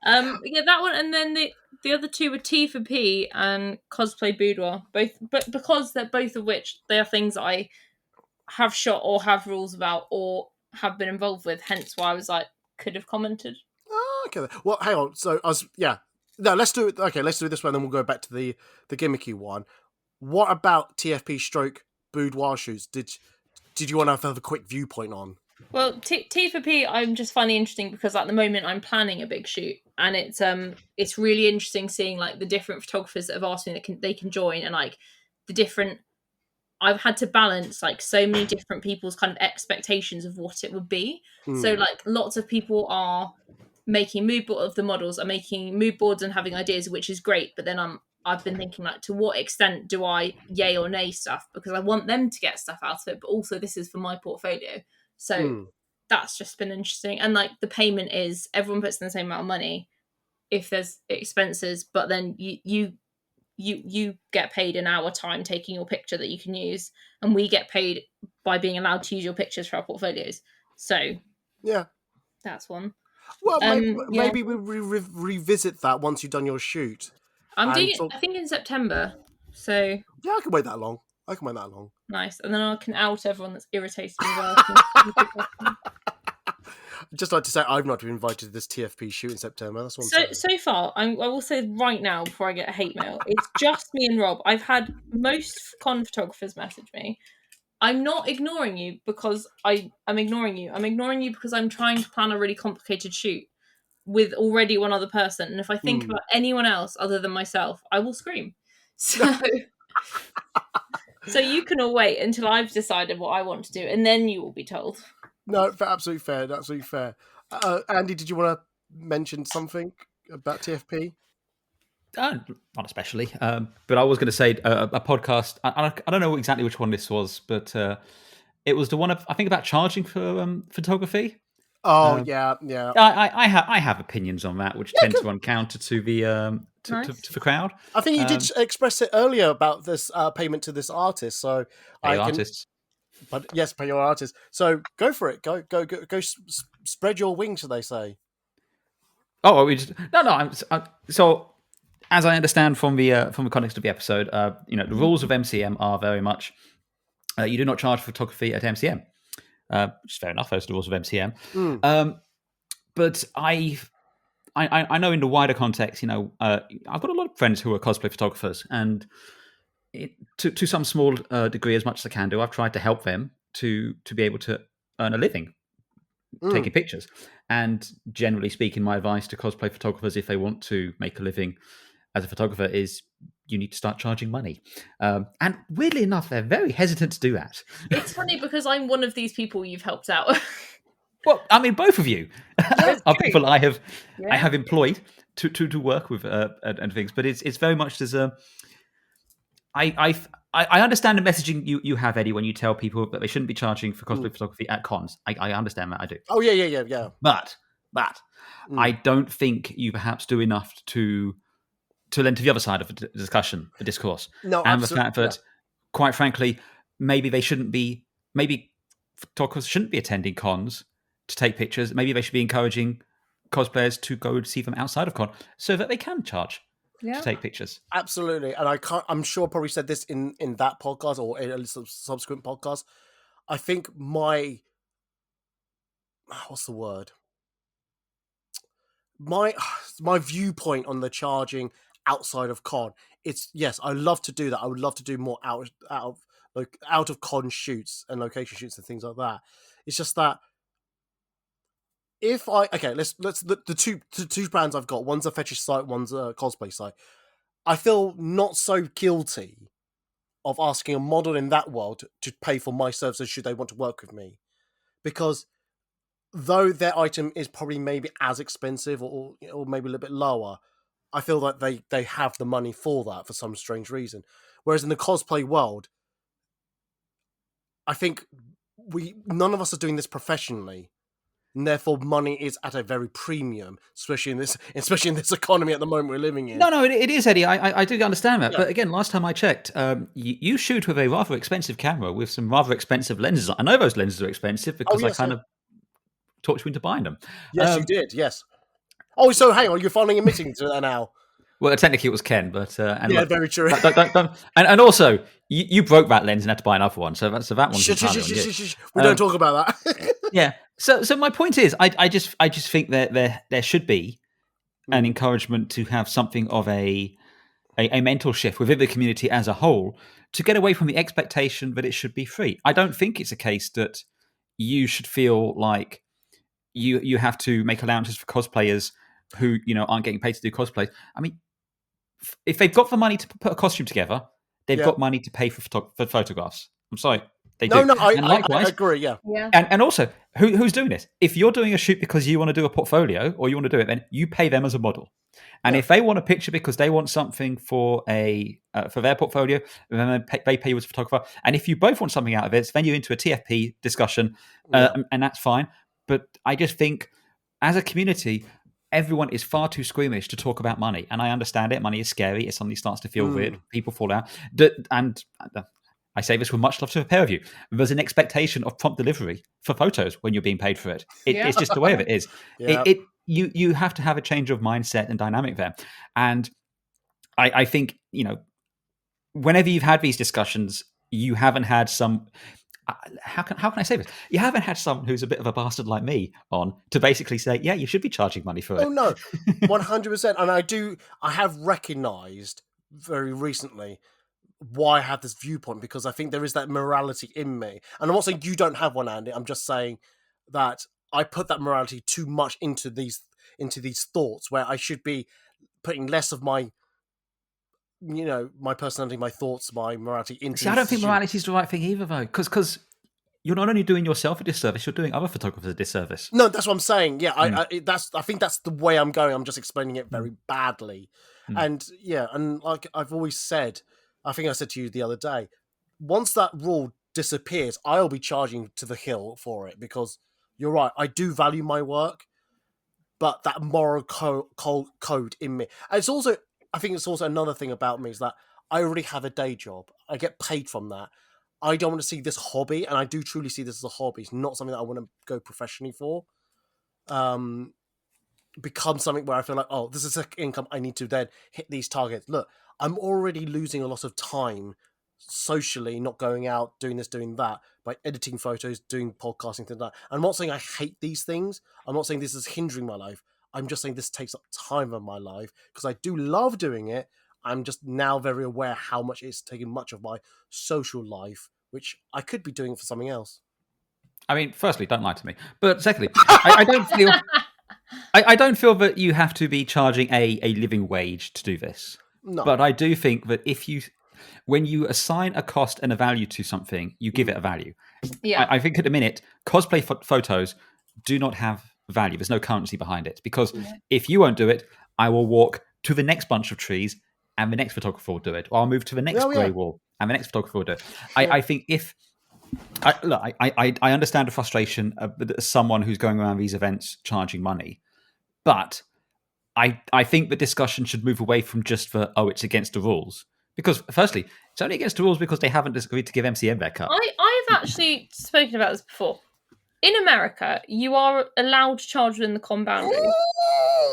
Yeah, that one, and then The other two were T for P and Cosplay Boudoir. Both, but because they're both of which they are things that I have shot or have rules about or have been involved with. Hence why I was like, could have commented. Oh, okay. Well, hang on. So no, let's do it. Okay, let's do it this way, and then we'll go back to the gimmicky one. What about TFP stroke boudoir shoots? Did you want to have a quick viewpoint on? Well, T for P, I'm just finding interesting because at the moment I'm planning a big shoot, and it's really interesting seeing like the different photographers that have asked me that they can join, and like the different. I've had to balance like so many different people's kind of expectations of what it would be. So like lots of people are making mood board of the models are making mood boards and having ideas, which is great. But then I've been thinking like, to what extent do I yay or nay stuff? Because I want them to get stuff out of it, but also this is for my portfolio. So that's just been interesting. And like the payment is everyone puts in the same amount of money if there's expenses, but then you get paid an hour time taking your picture that you can use, and we get paid by being allowed to use your pictures for our portfolios. So yeah, that's one. Well, maybe we revisit that once you've done your shoot. I'm doing it, I think, in September. So yeah, I can wait that long. Nice, and then I can out everyone that's irritated me. I'd just like to say I've not been invited to this TFP shoot in September. That's what so far. I will say right now, before I get a hate mail, it's just me and Rob. I've had most con photographers message me. I'm not ignoring you because I'm ignoring you. I'm ignoring you because I'm trying to plan a really complicated shoot with already one other person. And if I think about anyone else other than myself, I will scream. So, so you can all wait until I've decided what I want to do, and then you will be told. No, absolutely fair. Absolutely fair. Andy, did you want to mention something about TFP? Not especially, but I was going to say a podcast. I don't know exactly which one this was, but it was the one I think about charging for photography. Oh yeah. I have opinions on that, which tend to run counter to the to the crowd. I think you did express it earlier about this payment to this artist. So artists. But yes, pay your artist. So go for it. Go. Spread your wings, should they say? Oh, no. So, as I understand from the context of the episode, the rules of MCM are very much you do not charge for photography at MCM, which is fair enough. Those are the rules of MCM. But I know in the wider context, I've got a lot of friends who are cosplay photographers, and to some small degree, as much as I can do, I've tried to help them to be able to earn a living taking pictures. And generally speaking, my advice to cosplay photographers, if they want to make a living as a photographer, is you need to start charging money. And weirdly enough, they're very hesitant to do that. It's funny because I'm one of these people you've helped out. Well, I mean, both of you are people I have employed to work with and things. But it's very much as a I understand the messaging you have, Eddie, when you tell people that they shouldn't be charging for cosplay photography at cons. I understand that, I do. Oh yeah. But I don't think you perhaps do enough to lend to the other side of the discussion, the discourse. No, and the fact that, quite frankly, maybe photographers shouldn't be attending cons to take pictures. Maybe they should be encouraging cosplayers to go see them outside of con so that they can charge to take pictures. Absolutely. And I'm sure I probably said this in that podcast or in a subsequent podcast. I think my viewpoint on the charging outside of con, it's yes, I love to do that. I would love to do more out of con shoots and location shoots and things like that. It's just that if let's the two brands I've got, one's a fetish site, one's a cosplay site. I feel not so guilty of asking a model in that world to pay for my services should they want to work with me, because though their item is probably maybe as expensive or maybe a little bit lower, I feel like they have the money for that for some strange reason. Whereas in the cosplay world, I think none of us are doing this professionally. And therefore, money is at a very premium, especially in this economy at the moment we're living in. No, it is, Eddie. I do understand that. Yeah. But again, last time I checked, you shoot with a rather expensive camera with some rather expensive lenses. I know those lenses are expensive because I kind of talked you into buying them. Yes, you did. Yes. Oh, so hang on, you're finally admitting to that now. Well, technically it was Ken, but and yeah, look, very true. and also you broke that lens and had to buy another one, so that one's entirely on you. We don't talk about that. Yeah. So my point is, I just think that there should be an encouragement to have something of a mental shift within the community as a whole to get away from the expectation that it should be free. I don't think it's a case that you should feel like you have to make allowances for cosplayers who aren't getting paid to do cosplay. I mean, if they've got the money to put a costume together, they've got money to pay for photographs. I'm sorry, they do. No, and likewise, I agree. Yeah. And also, who's doing this? If you're doing a shoot because you want to do a portfolio or you want to do it, then you pay them as a model. And if they want a picture because they want something for their portfolio, then they pay you as a photographer. And if you both want something out of it, then you're into a TFP discussion, and that's fine. But I just think, as a community, everyone is far too squeamish to talk about money. And I understand it. Money is scary. It suddenly starts to feel weird. People fall out. And I say this with much love to a pair of you. There's an expectation of prompt delivery for photos when you're being paid for it. It's just the way of it is. You have to have a change of mindset and dynamic there. And I think, whenever you've had these discussions, you haven't had some... How can I say this? You haven't had someone who's a bit of a bastard like me on to basically say, yeah, you should be charging money for it. Oh, no, 100%. And I have recognised very recently why I have this viewpoint, because I think there is that morality in me. And I'm not saying you don't have one, Andy. I'm just saying that I put that morality too much into these thoughts, where I should be putting less of my my personality, my thoughts, my morality into. See, I don't think morality is the right thing either, though, because you're not only doing yourself a disservice, you're doing other photographers a disservice. No, that's what I'm saying. Yeah, I think that's the way I'm going. I'm just explaining it very badly, and like I've always said, I think I said to you the other day, once that rule disappears, I'll be charging to the hill for it, because you're right. I do value my work, but that moral code in me, and I think it's also another thing about me is that I already have a day job. I get paid from that. I don't want to see this hobby, and I do truly see this as a hobby. It's not something that I want to go professionally for. Become something where I feel like, oh, this is an income. I need to then hit these targets. Look, I'm already losing a lot of time socially, not going out, doing this, doing that, by editing photos, doing podcasting, things like that. I'm not saying I hate these things. I'm not saying this is hindering my life. I'm just saying this takes up time of my life, because I do love doing it. I'm just now very aware how much it's taking much of my social life, which I could be doing for something else. I mean, firstly, don't lie to me. But secondly, I don't feel I don't feel that you have to be charging a living wage to do this. No. But I do think that when you assign a cost and a value to something, you give it a value. Yeah. I think at the minute, cosplay photos do not have value. There's no currency behind it, because if you won't do it, I will walk to the next bunch of trees and the next photographer will do it, or I'll move to the next grey wall and the next photographer will do it. I think I understand the frustration of someone who's going around these events charging money, but I think the discussion should move away from just it's against the rules. Because firstly, it's only against the rules because they haven't agreed to give MCM their cut. I've actually spoken about this before. In America, you are allowed to charge within the con boundaries.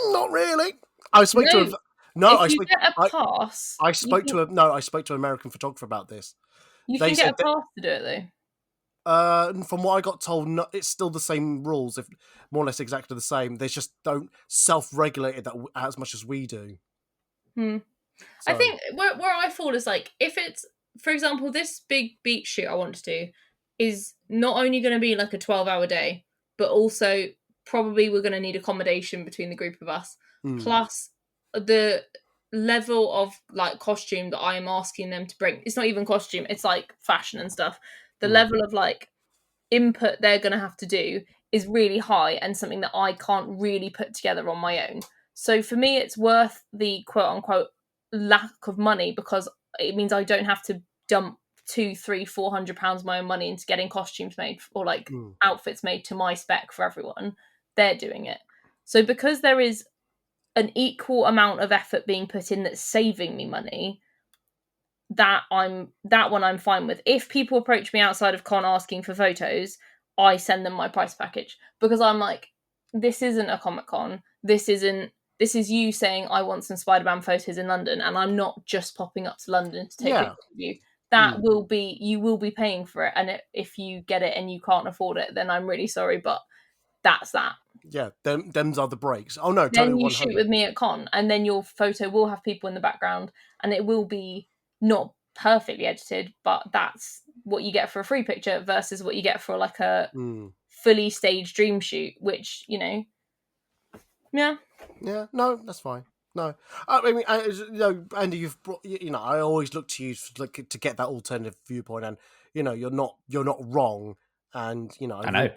Not really. I spoke to a pass. I spoke to an American photographer about this. You can get a pass to do it, though. From what I got told, no, it's still the same rules, if more or less exactly the same. They just don't self-regulate it as much as we do. So. I think where I fall is like, if it's, for example, this big beach shoot I want to do is not only going to be like a 12-hour day, but also probably we're going to need accommodation between the group of us, plus the level of like costume that I am asking them to bring. It's not even costume, it's like fashion and stuff. The level of like input they're going to have to do is really high, and something that I can't really put together on my own. So for me, it's worth the quote unquote lack of money, because it means I don't have to dump £200-400 of my own money into getting costumes made, or like outfits made to my spec for everyone. They're doing it. So because there is an equal amount of effort being put in that's saving me money, that one I'm fine with. If people approach me outside of con asking for photos, I send them my price package, because I'm like, this isn't a Comic-Con. This isn't this is you saying, I want some Spider-Man photos in London, and I'm not just popping up to London to take pictures of you. That will be, you will be paying for it. And if you get it and you can't afford it, then I'm really sorry, but that's that. Yeah, them's are the breaks. Oh no, Then totally you 100. shoot with me at con, and then your photo will have people in the background, and it will be not perfectly edited, but that's what you get for a free picture versus what you get for like a fully staged dream shoot, which, you know, yeah. No, that's fine. No, I mean, Andy, you've brought, I always look to you to get that alternative viewpoint, and you're not wrong, and I know.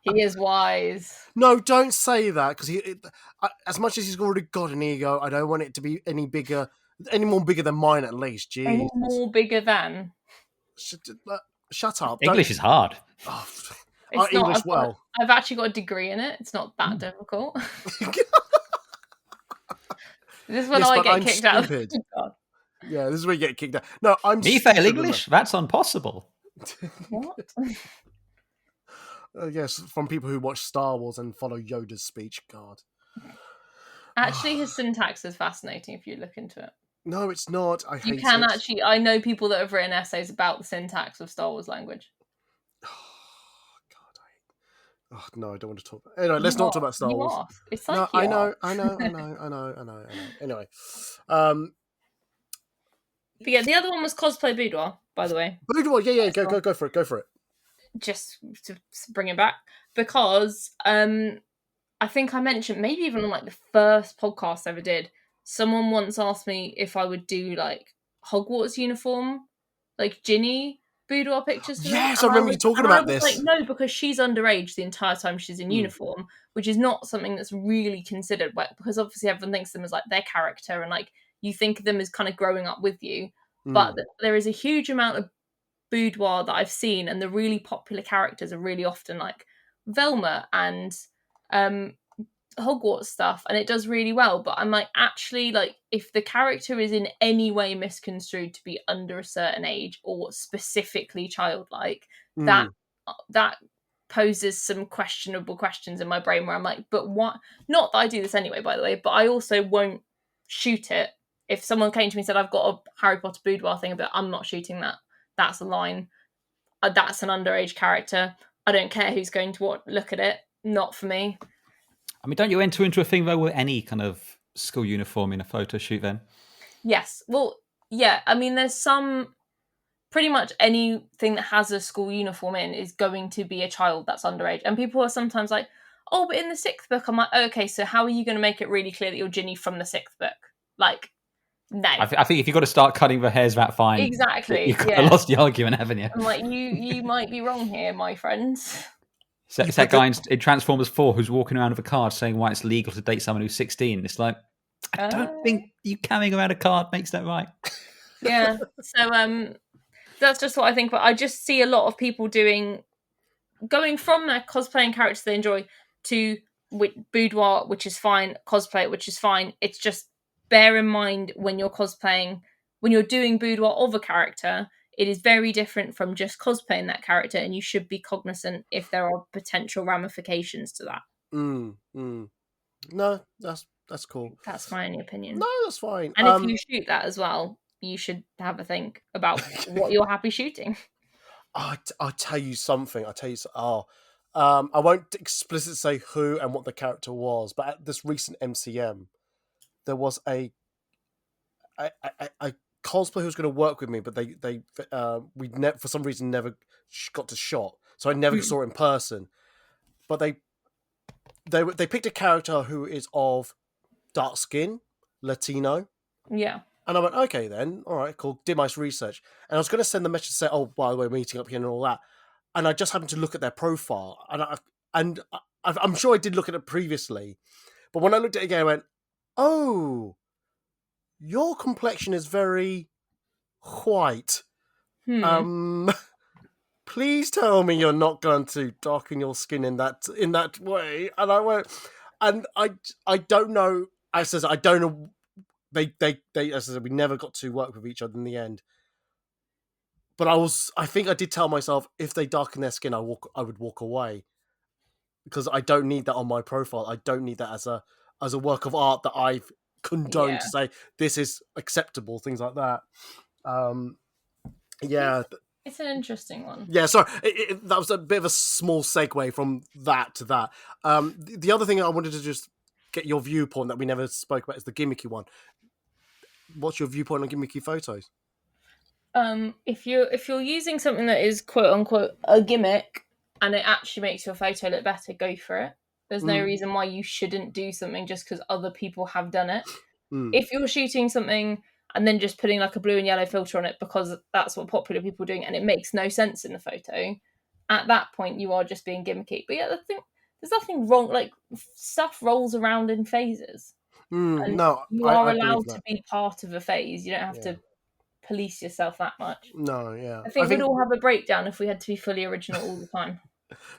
He is wise. No, don't say that, because as much as he's already got an ego, I don't want it to be any more bigger than mine, at least. Jeez. Any more bigger than? Shut up. English is hard. Oh, it's not, English well. I've actually got a degree in it. It's not that difficult. This is when I get kicked out. Yeah, this is where you get kicked out. No, I'm Me fail English? That's impossible. What? Yes, from people who watch Star Wars and follow Yoda's speech. God. Actually, his syntax is fascinating if you look into it. No, it's not. You can actually. I know people that have written essays about the syntax of Star Wars language. Oh, no, I don't want to talk about. Anyway, let's not talk about Star Wars. Are. It's like I know. Anyway, but yeah, the other one was Cosplay Boudoir, by the way. Boudoir, yeah, go for it. Just to bring it back, because I think I mentioned, maybe even on like the first podcast I ever did, someone once asked me if I would do like Hogwarts uniform, like Ginny boudoir pictures. Yes, I remember you talking about this. Like, no, because she's underage the entire time she's in uniform, which is not something that's really considered. Because obviously everyone thinks of them as like their character, and like you think of them as kind of growing up with you. But there is a huge amount of boudoir that I've seen, and the really popular characters are really often like Velma and Hogwarts stuff, and it does really well. But I'm like, actually, like, if the character is in any way misconstrued to be under a certain age or specifically childlike, that poses some questionable questions in my brain where I'm like, but what? Not that I do this anyway, by the way, but I also won't shoot it. If someone came to me and said, I've got a Harry Potter boudoir thing, but I'm not shooting that. That's a line. That's an underage character. I don't care who's going to look at it. Not for me. I mean, don't you enter into a thing, though, with any kind of school uniform in a photo shoot then? Yes. Well, yeah. I mean, there's some... Pretty much anything that has a school uniform in is going to be a child that's underage. And people are sometimes like, oh, but in the 6th book, I'm like, okay, so how are you going to make it really clear that you're Ginny from the 6th book? Like... No. I think if you've got to start cutting the hairs that fine, exactly, you've kind of lost the argument, haven't you? I'm like, you might be wrong here, my friends. It's that guy in Transformers 4 who's walking around with a card saying why it's legal to date someone who's 16. It's like, I don't think you carrying around a card makes that right. Yeah, so that's just what I think. But I just see a lot of people going from their cosplaying characters they enjoy to boudoir, which is fine, cosplay, which is fine. It's just, bear in mind when you're cosplaying, when you're doing boudoir of a character, it is very different from just cosplaying that character, and you should be cognizant if there are potential ramifications to that. No, that's cool. That's my only opinion. No, that's fine. And if you shoot that as well, you should have a think about what you're happy shooting. I'll tell you something. I won't explicitly say who and what the character was, but at this recent MCM, there was a cosplayer who was going to work with me, but we for some reason never got to shot, so I never saw it in person. But they picked a character who is of dark skin, Latino. Yeah. And I went, okay then, all right, cool. Did my research, and I was going to send the message to say, oh, by the way, we're meeting up here and all that. And I just happened to look at their profile, and I'm sure I did look at it previously, but when I looked at it again, I went, oh, your complexion is very white. Please tell me you're not going to darken your skin in that way. And I went, and I don't know. I don't know. They as I said, we never got to work with each other in the end. But I think I did tell myself, if they darken their skin, I would walk away. because I don't need that on my profile. I don't need that as a work of art that I've condoned to say this is acceptable. Things like that. Yeah. It's an interesting one. Yeah, sorry. That was a bit of a small segue from that to that. The other thing I wanted to just get your viewpoint that we never spoke about is the gimmicky one. What's your viewpoint on gimmicky photos? If you're using something that is quote unquote a gimmick and it actually makes your photo look better, go for it. There's no reason why you shouldn't do something just because other people have done it. If you're shooting something and then just putting like a blue and yellow filter on it because that's what popular people are doing and it makes no sense in the photo, at that point you are just being gimmicky. But yeah, there's nothing wrong. Like, stuff rolls around in phases. And No, you are allowed to be part of a phase. You don't have to police yourself that much. No, yeah. I think we'd all have a breakdown if we had to be fully original all the time.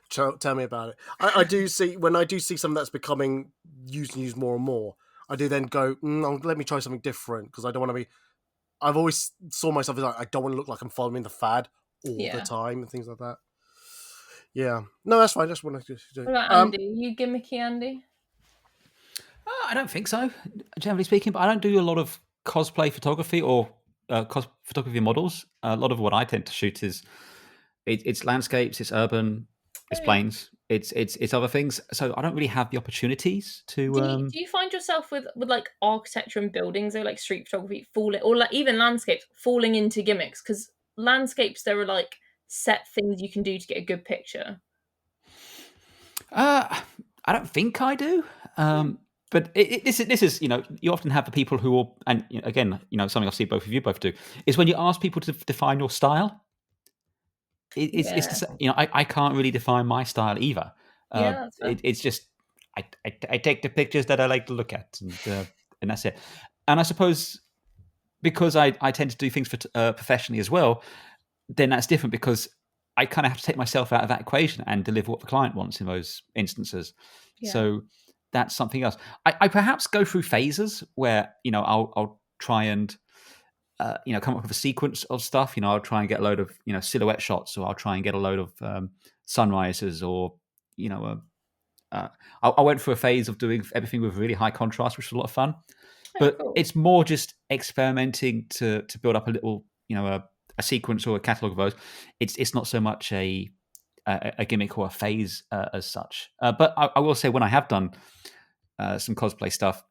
Tell me about it. I do see, when I do see something that's becoming used more and more, I do then go, let me try something different, because I don't want to be. I've always saw myself as like, I don't want to look like I'm following the fad all the time and things like that. Yeah, no, that's fine. I just want to do. What about Andy? Are you gimmicky, Andy? I don't think so, generally speaking. But I don't do a lot of cosplay photography or photography models. A lot of what I tend to shoot is it's landscapes, it's urban, it's planes, it's other things. So I don't really have the opportunities to. Do you find yourself with like architecture and buildings, or like street photography, falling, or like even landscapes falling into gimmicks? Because landscapes, there are like set things you can do to get a good picture. I don't think I do. But this is, you often have the people who will, and again, something I see both of you both do, is when you ask people to define your style. I can't really define my style either. It's just I take the pictures that I like to look at, and that's it. And I suppose because I tend to do things for professionally as well, then that's different, because I kind of have to take myself out of that equation and deliver what the client wants in those instances. Yeah. So that's something else. I perhaps go through phases where I'll try and come up with a sequence of stuff. I'll try and get a load of silhouette shots, or I'll try and get a load of sunrises, or I went through a phase of doing everything with really high contrast, which was a lot of fun. But cool. It's more just experimenting to build up a little a sequence or a catalog of those. It's not so much a gimmick or a phase as such. But I will say, when I have done some cosplay stuff,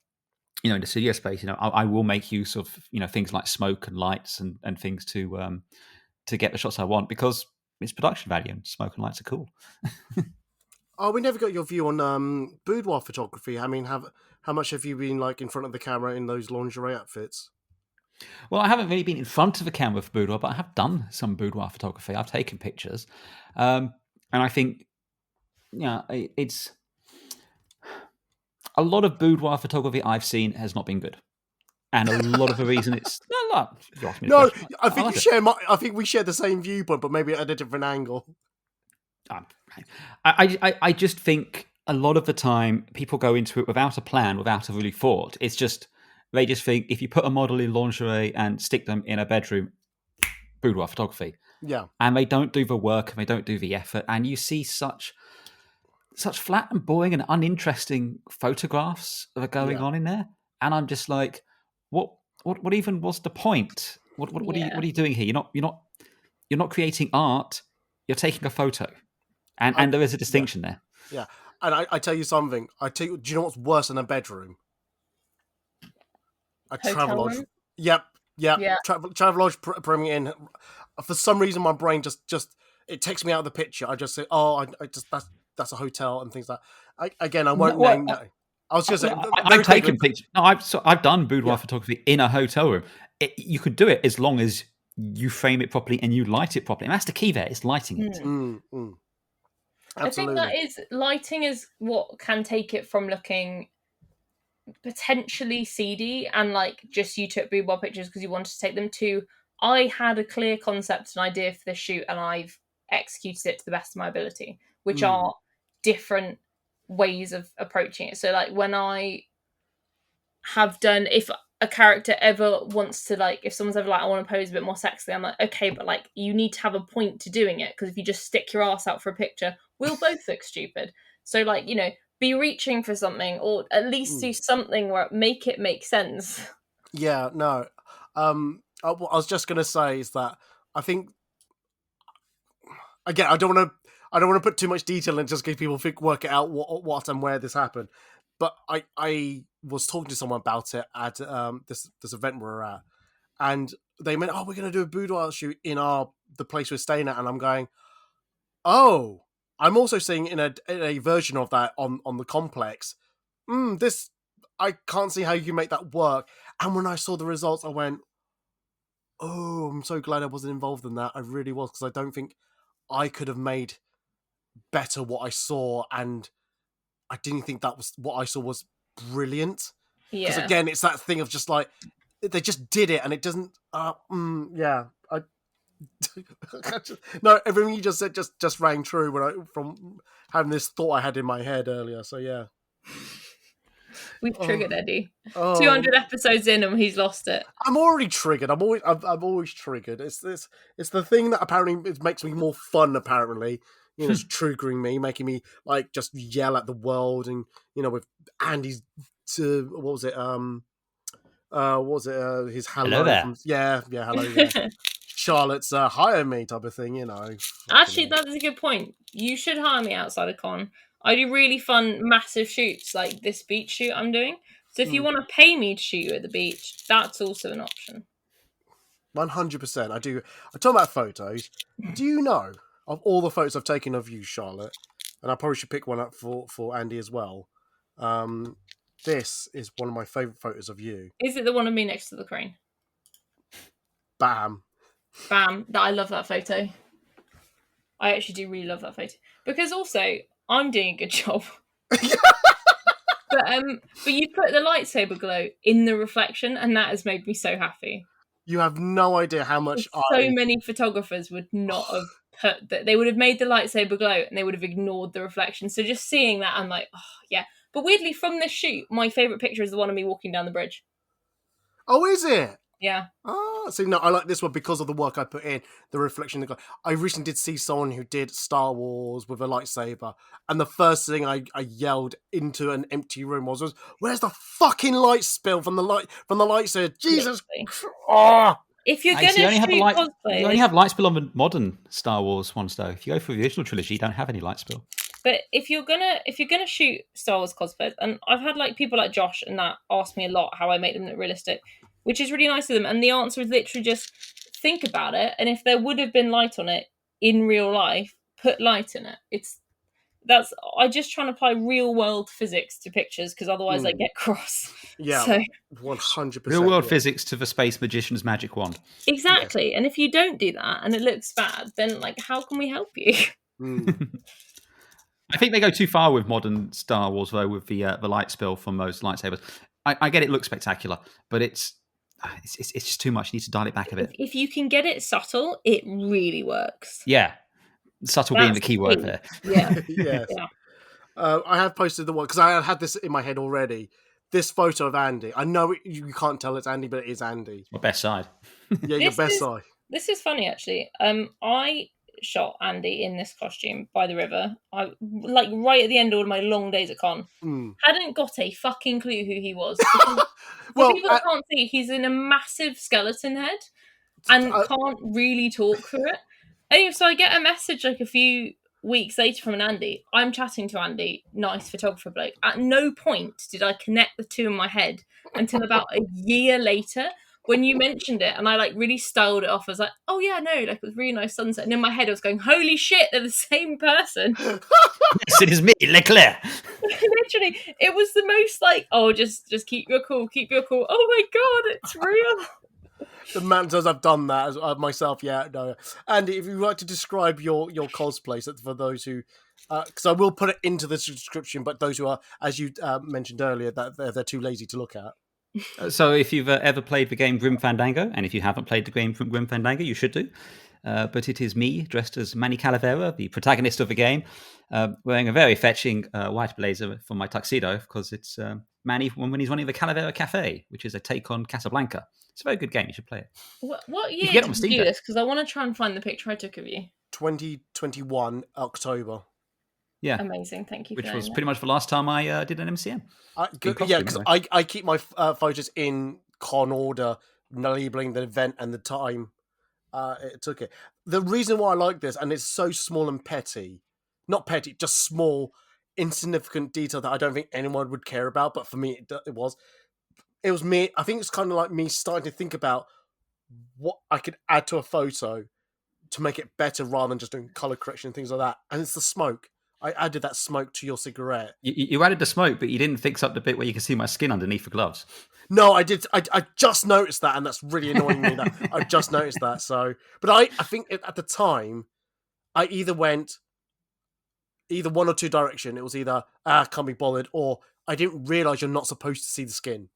in the studio space, I will make use of things like smoke and lights and things to get the shots I want, because it's production value and smoke and lights are cool. Oh, we never got your view on boudoir photography. I mean, how much have you been like in front of the camera in those lingerie outfits? Well, I haven't really been in front of the camera for boudoir, but I have done some boudoir photography. I've taken pictures, and I think it's. A lot of boudoir photography I've seen has not been good, and a lot of the reason it's no. I think we share the same viewpoint, but maybe at a different angle. I just think a lot of the time people go into it without a plan, without a really thought. It's just they just think if you put a model in lingerie and stick them in a bedroom, boudoir photography. Yeah, and they don't do the work and they don't do the effort, and you see such flat and boring and uninteresting photographs that are going on in there, and I'm just like, what even was the point? What are you doing here? You're not creating art. You're taking a photo, and there is a distinction there. Yeah, and I tell you something. Do you know what's worse than a bedroom? A Travelodge. Yep. Travelodge bringing in. For some reason, my brain just it takes me out of the picture. I just say, I just that's a hotel and things like that. I won't name that. I was just saying. I've taken pictures. No, I've done boudoir photography in a hotel room. You could do it as long as you frame it properly and you light it properly. And that's the key there. It's lighting it. I think that is lighting is what can take it from looking potentially seedy and like just you took boudoir pictures because you wanted to take them to I had a clear concept and idea for this shoot and I've executed it to the best of my ability, which are different ways of approaching it. So like when I have done, if a character ever wants to like, if someone's ever like, I want to pose a bit more sexy, I'm like, okay, but like you need to have a point to doing it, because if you just stick your ass out for a picture, we'll both look stupid. So, like, be reaching for something, or at least do something where make it make sense. Yeah, no. I was just gonna say is that I think again I don't want to put too much detail in just in case people work it out what and where this happened. But I was talking to someone about it at this event we're at, and they meant, oh, we're gonna do a boudoir shoot in the place we're staying at, and I'm going, oh, I'm also seeing in a version of that on the complex. This I can't see how you can make that work. And when I saw the results, I went, oh, I'm so glad I wasn't involved in that. I really was, because I don't think I could have made better what I saw, and I didn't think that was what I saw was brilliant. Because again, it's that thing of just like they just did it, and it doesn't. Yeah, no, everything you just said just rang true from having this thought I had in my head earlier. So yeah. We've triggered Eddie. 200 episodes in and he's lost it. I'm already triggered. I'm always triggered. It's the thing that apparently it makes me more fun. Apparently, it's triggering me, making me like just yell at the world, and with Andy's what was it? His hello. Hello there. Hello. Yeah. Charlotte's hire me type of thing. Actually, that is a good point. You should hire me outside of con. I do really fun, massive shoots like this beach shoot I'm doing. So if you want to pay me to shoot you at the beach, that's also an option. 100%. I do. I talk about photos. Do you know of all the photos I've taken of you, Charlotte? And I probably should pick one up for Andy as well. This is one of my favourite photos of you. Is it the one of me next to the crane? Bam. I love that photo. I actually do really love that photo. Because also, I'm doing a good job. But you put the lightsaber glow in the reflection, and that has made me so happy. You have no idea how much many photographers would not have put that. They would have made the lightsaber glow and they would have ignored the reflection. So just seeing that, I'm like, oh yeah. But weirdly, from this shoot, my favourite picture is the one of me walking down the bridge. Oh, is it? Yeah. Oh, see, no, I like this one because of the work I put in, the reflection. I recently did see someone who did Star Wars with a lightsaber, and the first thing I yelled into an empty room was, "Where's the fucking light spill from the lightsaber? Jesus!" If you're going to shoot cosplay, you only have light spill on the modern Star Wars ones, though. If you go for the original trilogy, you don't have any light spill. But if you're gonna shoot Star Wars cosplays, and I've had like people like Josh and that ask me a lot how I make them look realistic, which is really nice of them. And the answer is literally just think about it, and if there would have been light on it in real life, put light in it. I just try and apply real world physics to pictures, because otherwise I get cross. Yeah, so 100%. Real world physics to the space magician's magic wand. Exactly, and if you don't do that and it looks bad, then like how can we help you? I think they go too far with modern Star Wars, though, with the light spill from those lightsabers. I get it looks spectacular, but it's just too much. You need to dial it back a bit. If you can get it subtle, it really works. Yeah, subtle being the key word there. Yeah, yes. Yeah. I have posted the one because I had this in my head already. This photo of Andy. I know you can't tell it's Andy, but it is Andy. My best side. Yeah, your best side. This is funny, actually. I shot Andy in this costume by the river. I like right at the end of all my long days at con. Hadn't got a fucking clue who he was. Well, people that can't see, he's in a massive skeleton head and can't really talk through it. Anyway, so I get a message like a few weeks later from an Andy. I'm chatting to Andy, nice photographer bloke. At no point did I connect the two in my head until about a year later, when you mentioned it, and I like really styled it off. I was like, oh yeah, no, like it was really nice sunset. And in my head I was going, holy shit, they're the same person. Yes, it is me, Leclerc. Literally, it was the most like, oh, just keep your cool. Oh my god, it's real. The amount of times I've done that as myself, yeah, no. Andy, if you'd like to describe your cosplay, so for those who, because I will put it into the description, but those who are, as you mentioned earlier, that they're too lazy to look at. So if you've ever played the game Grim Fandango, and if you haven't played the game Grim Fandango, you should do. But it is me, dressed as Manny Calavera, the protagonist of the game, wearing a very fetching white blazer for my tuxedo, because it's Manny when he's running the Calavera Cafe, which is a take on Casablanca. It's a very good game. You should play it. What year did you do this? Because I want to try and find the picture I took of you. 2021 October. Yeah, Amazing. Thank you. which for was knowing pretty much the last time I did an MCM. Yeah, because I keep my photos in con order, labeling the event and the time it took it. The reason why I like this, and it's so small and petty, not petty, just small, insignificant detail that I don't think anyone would care about, but for me it was. It was me. I think it's kind of like me starting to think about what I could add to a photo to make it better rather than just doing color correction and things like that. And it's the smoke. I added that smoke to your cigarette. You added the smoke, but you didn't fix up the bit where you can see my skin underneath the gloves. No, I did. I just noticed that, and that's really annoying me. That I just noticed that. So, but I think at the time, I either went either one or two direction. It was either can't be bothered, or I didn't realize you're not supposed to see the skin.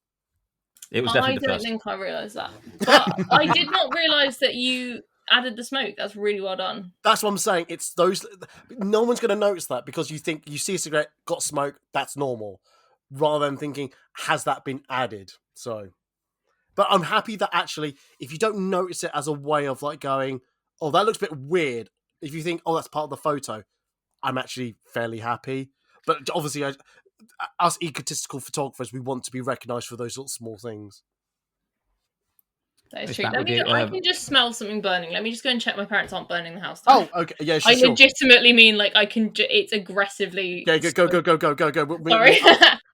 It was definitely the I don't first. think I realised that. But I did not realise that you added the smoke. That's really well done. That's what I'm saying. It's those. No one's going to notice that because you think you see a cigarette, got smoke, that's normal, rather than thinking, has that been added? So, but I'm happy that actually, if you don't notice it as a way of like going, oh, that looks a bit weird. If you think, oh, that's part of the photo, I'm actually fairly happy. But obviously, us egotistical photographers, we want to be recognised for those little small things. That is true. I can just smell something burning. Let me just go and check my parents aren't burning the house. Oh, okay. Yeah, sure. I legitimately mean like I can. It's aggressively. Yeah, go. Sorry.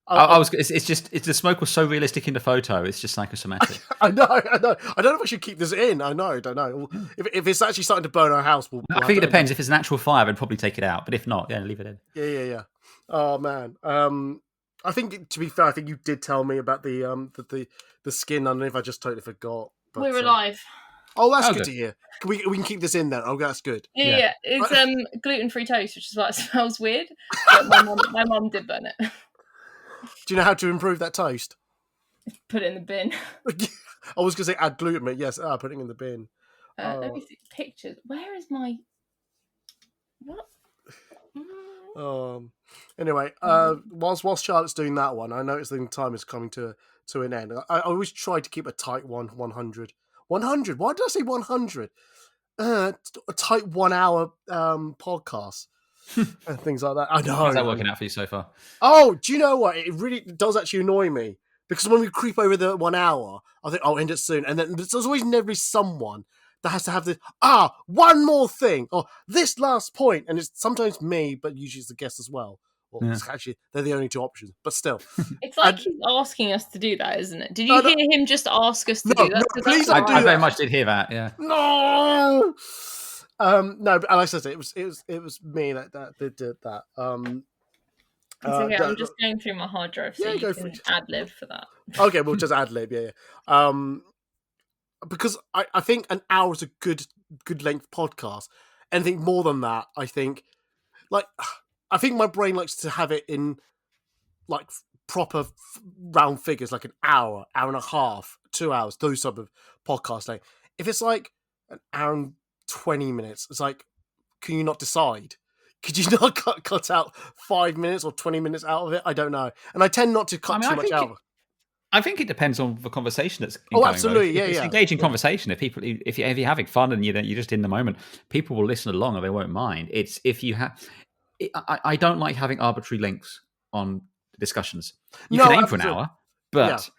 It's the smoke was so realistic in the photo. It's just psychosomatic. I know. I don't know if I should keep this in. I don't know. If it's actually starting to burn our house, I think it depends. If it's an actual fire, I'd probably take it out. But if not, yeah, leave it in. Yeah. Oh man. I think to be fair, I think you did tell me about the skin underneath. I just totally forgot. But, we're alive. Oh, that's good to hear. We can keep this in then. Oh, that's good. Yeah. It's gluten-free toast, which is why it smells weird. But my mum did burn it. Do you know how to improve that toast? Put it in the bin. I was going to say add gluten. Yes, putting it in the bin. Let me see pictures. Where is my what? Anyway, whilst Charlotte's doing that one, I noticed the time is coming to an end. I always try to keep a tight 100. 100? Why did I say 100? A tight 1 hour podcast. And things like that. I know. How's that working out for you so far? Oh, do you know what? It really does actually annoy me. Because when we creep over the 1 hour, I think I'll end it soon. And then there's always never someone that has to have this, one more thing, or this last point. And it's sometimes me, but usually it's the guest as well. Well, actually, they're the only two options, but still. It's like he's asking us to do that, isn't it? Did you hear him just ask us to do that? No, please don't do that. I very much did hear that, yeah. No! No, but like I said, it was me that did that. It's okay, I'm just going through my hard drive, so you can ad-lib for that. Okay, we'll just ad-lib, yeah. Because I think an hour is a good length podcast. Anything more than that, I think my brain likes to have it in like proper round figures, like an hour and a half, 2 hours, those type of podcast length. If it's like an hour and 20 minutes, it's like, can you not decide? Could you not cut out 5 minutes or 20 minutes out of it? I don't know. And I tend not to cut too much out. I think it depends on the conversation that's going on. Absolutely, It's engaging conversation. If you're having fun and you're just in the moment, people will listen along and they won't mind. It's if you have. I don't like having arbitrary lengths on discussions. You can aim for an hour, but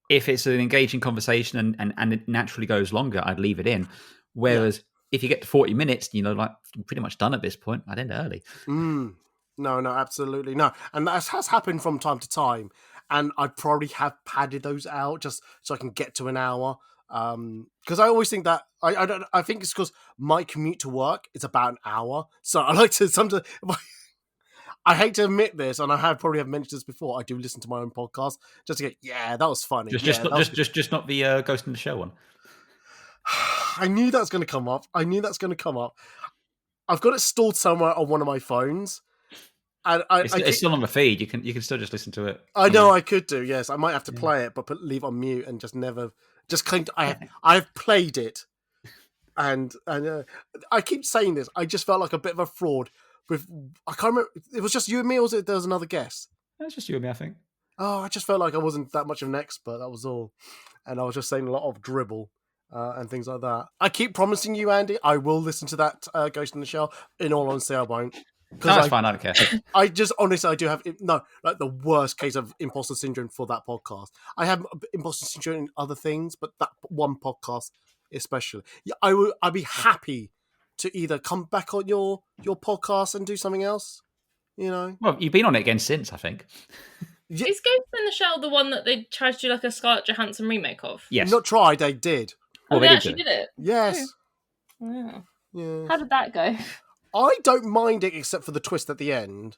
if it's an engaging conversation and it naturally goes longer, I'd leave it in. Whereas if you get to 40 minutes, like pretty much done at this point, I'd end early. No, absolutely no. And that has happened from time to time. And I probably have padded those out just so I can get to an hour. Because I always think that I think it's because my commute to work is about an hour. So I like to sometimes. I hate to admit this, and I probably have mentioned this before. I do listen to my own podcast just to get. That was funny. Just not the Ghost in the Shell one. I knew that was going to come up. I've got it stored somewhere on one of my phones. And it's still on the feed. You can still just listen to it. I know I could do. Yes, I might have to play it, but leave it on mute and just never. Just claim I've played it, and I keep saying this. I just felt like a bit of a fraud. I can't remember. It was just you and me, or was it there was another guest? It was just you and me, I think. Oh, I just felt like I wasn't that much of an expert. That was all, and I was just saying a lot of dribble and things like that. I keep promising you, Andy, I will listen to that Ghost in the Shell. In all honesty, I won't. No, that's fine. I don't care. I just honestly, I do have like the worst case of imposter syndrome for that podcast. I have imposter syndrome in other things, but that one podcast especially. Yeah, I'd be happy to either come back on your podcast and do something else. You know, Well, you've been on it again since, I think. Yeah. Is Ghost in the Shell the one that they tried to do like a Scarlett Johansson remake of? Yes. Not tried, they did. Oh, Well, they they actually did it. Yes. Wow. Yeah. How did that go? I don't mind it except for the twist at the end.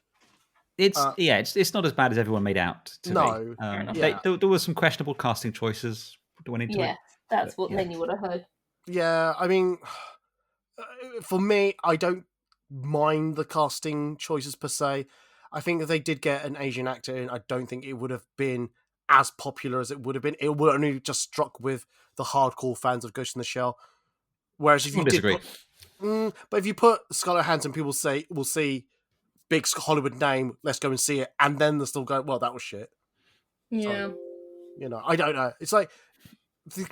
It's not as bad as everyone made out to be. No. Yeah. There were some questionable casting choices that went into it. Yeah, that's what yeah. many would have heard. Yeah, I mean, for me, I don't mind the casting choices per se. I think if they did get an Asian actor in, I don't think it would have been as popular as it would have been. It would only just struck with the hardcore fans of Ghost in the Shell. Whereas if you disagree. But if you put Scarlett Johansson, people will see big Hollywood name, let's go and see it, and then they'll still go, well, that was shit. Yeah. So, I don't know. It's like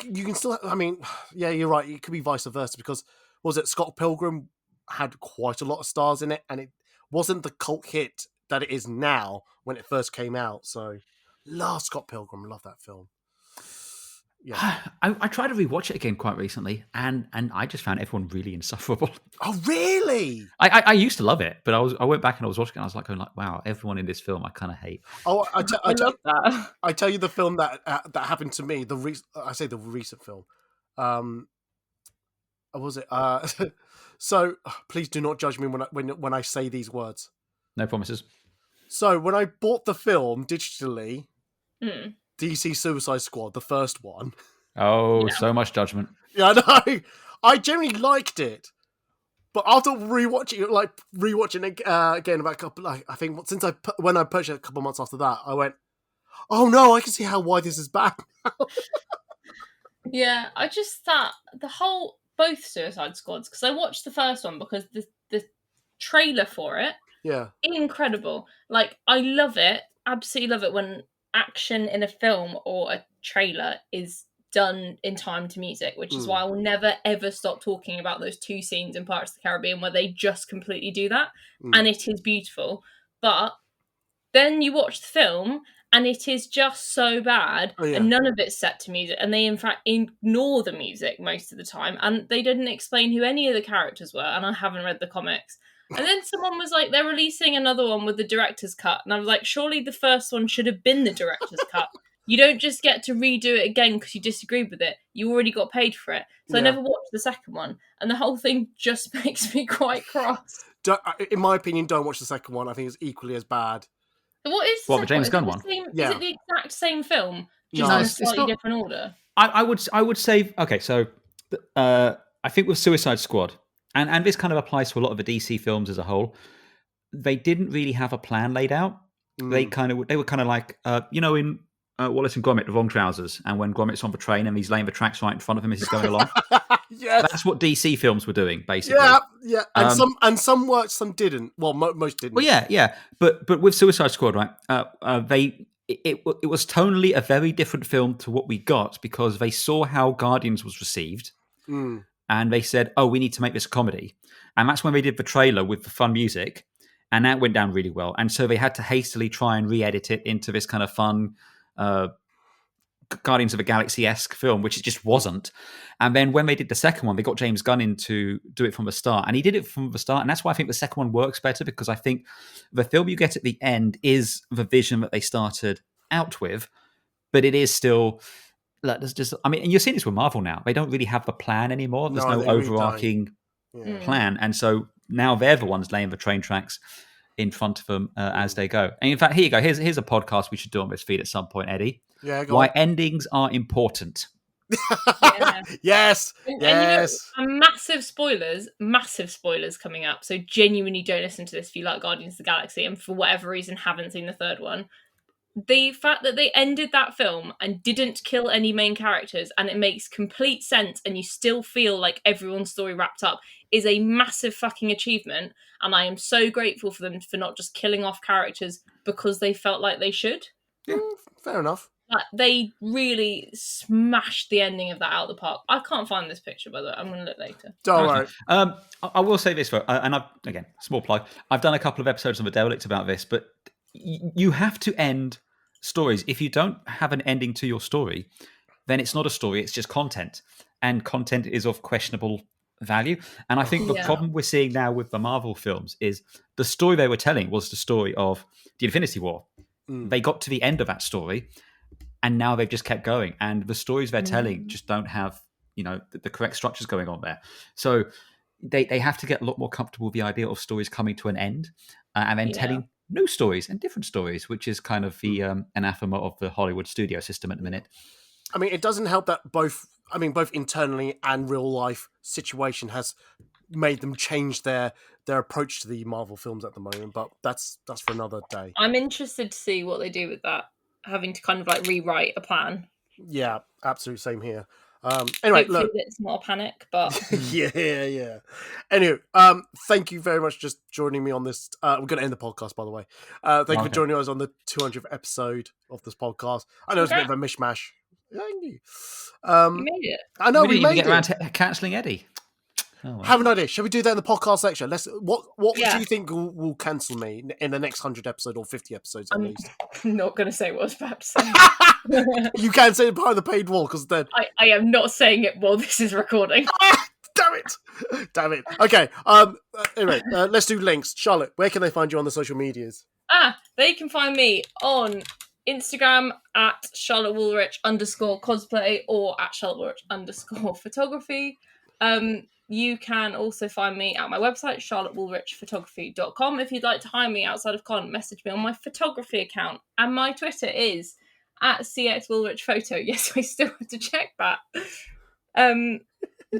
you can still. I mean, yeah, you're right. It could be vice versa because was it Scott Pilgrim had quite a lot of stars in it, and it wasn't the cult hit that it is now when it first came out. So, love Scott Pilgrim, love that film. Yeah, I tried to rewatch it again quite recently, and I just found everyone really insufferable. Oh, really? I used to love it, but I went back and I was watching it, and I was going like, wow, everyone in this film I kind of hate. Oh, I love that. I tell you the film that happened to me. I say the recent film. What was it? So please do not judge me when I say these words. No promises. So when I bought the film digitally, Mm. DC Suicide Squad, the first one. Oh, so much judgment. Yeah, I know. I generally liked it, but after rewatching it again about a couple, I think when I purchased it a couple months after that, I went, oh no, I can see why this is bad. Yeah, I just thought both Suicide Squads, because I watched the first one because the trailer for it, Yeah, incredible. Like, I love it, absolutely love it when action in a film or a trailer is done in time to music, which is why I will never ever stop talking about those two scenes in Pirates of the Caribbean where they just completely do that, and it is beautiful. But then you watch the film and it is just so bad, and none of it's set to music, and they in fact ignore the music most of the time, and they didn't explain who any of the characters were, and I haven't read the comics. And then someone was like, they're releasing another one with the director's cut. And I was like, surely the first one should have been the director's cut. You don't just get to redo it again because you disagreed with it. You already got paid for it. So I never watched the second one. And the whole thing just makes me quite cross. In my opinion, don't watch the second one. I think it's equally as bad. What is the James Gunn one? Is it the exact same film? Just No, in a it's slightly not. different order? I would say, okay, so I think with Suicide Squad, and this kind of applies to a lot of the DC films as a whole, they didn't really have a plan laid out. They were kind of like, in Wallace and Gromit, the wrong trousers, and when Gromit's on the train and he's laying the tracks right in front of him as he's going along. Yes, that's what DC films were doing, basically. Yeah, and some worked, some didn't. Well, most didn't. Well, yeah, but with Suicide Squad, right? It was tonally a very different film to what we got because they saw how Guardians was received, and they said, "Oh, we need to make this a comedy," and that's when they did the trailer with the fun music, and that went down really well. And so they had to hastily try and re-edit it into this kind of fun Guardians of the Galaxy-esque film, which it just wasn't. And then when they did the second one, they got James Gunn in to do it from the start, and he did it from the start, and that's why I think the second one works better, because I think the film you get at the end is the vision that they started out with, but it is still and you're seeing this with Marvel now. They don't really have the plan anymore. There's no overarching plan, and so now they're the ones laying the train tracks in front of them as they go. And in fact, here you go. Here's a podcast we should do on this feed at some point, Eddie. Yeah, go Why on. endings are important. Yes. And massive spoilers coming up. So genuinely don't listen to this if you like Guardians of the Galaxy and for whatever reason haven't seen the third one. The fact that they ended that film and didn't kill any main characters, and it makes complete sense, and you still feel like everyone's story wrapped up, is a massive fucking achievement. And I am so grateful for them for not just killing off characters because they felt like they should. Yeah, fair enough. But they really smashed the ending of that out of the park. I can't find this picture, by the way. I'm going to look later. Don't worry. I will say this, and again, small plug. I've done a couple of episodes of The Derelict about this, but you have to end stories. If you don't have an ending to your story, then it's not a story, it's just content. And content is of questionable value. And I think the problem we're seeing now with the Marvel films is the story they were telling was the story of the Infinity War. They got to the end of that story, and now they've just kept going. And the stories they're telling just don't have, the correct structures going on there. So they have to get a lot more comfortable with the idea of stories coming to an end and then telling new stories and different stories, which is kind of the anathema of the Hollywood studio system at the minute. I mean, it doesn't help that both internally and real life situation has made them change their approach to the Marvel films at the moment, but that's for another day. I'm interested to see what they do with that, having to kind of like rewrite a plan. Yeah, absolutely, same here. Anyway, hopefully look, it's not a panic, but yeah. Anyway, thank you very much for just joining me on this. We're going to end the podcast, by the way. Thank you for joining us on the 200th episode of this podcast. I know it's a bit of a mishmash. Thank you. You made it. I know we made get it. around to cancelling Eddie. Oh, wow. Have an idea. Shall we do that in the podcast section? What do you think will cancel me in the next 100 episode or 50 episodes at least? I'm not going to say what I was about to say. You can say it behind the paid wall because then I am not saying it while this is recording. Damn it. Okay. Anyway, let's do links. Charlotte, where can they find you on the social medias? They can find me on Instagram at CharlotteWoolrich_cosplay or at CharlotteWoolrich_photography. You can also find me at my website, charlottewoolrichphotography.com. If you'd like to hire me outside of con, message me on my photography account. And my Twitter is at CXWoolrichPhoto. Yes, I still have to check that.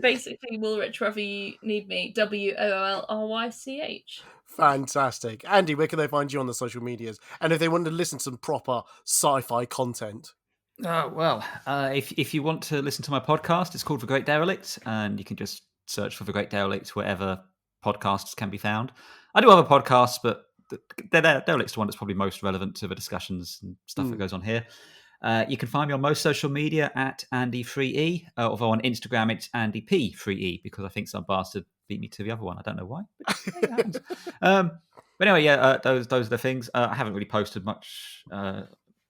Basically, Woolrich, wherever you need me, WOOLRYCH. Fantastic. Andy, where can they find you on the social medias? And if they want to listen to some proper sci-fi content? If you want to listen to my podcast, it's called The Great Derelict, and you can just search for The Great Derelict wherever podcasts can be found. I do other podcasts, but the Derelict's the one that's probably most relevant to the discussions and stuff that goes on here. You can find me on most social media at Andy3E, although on Instagram it's AndyP3E, because I think some bastard beat me to the other one. I don't know why, but it happens. But anyway, those are the things. I haven't really posted much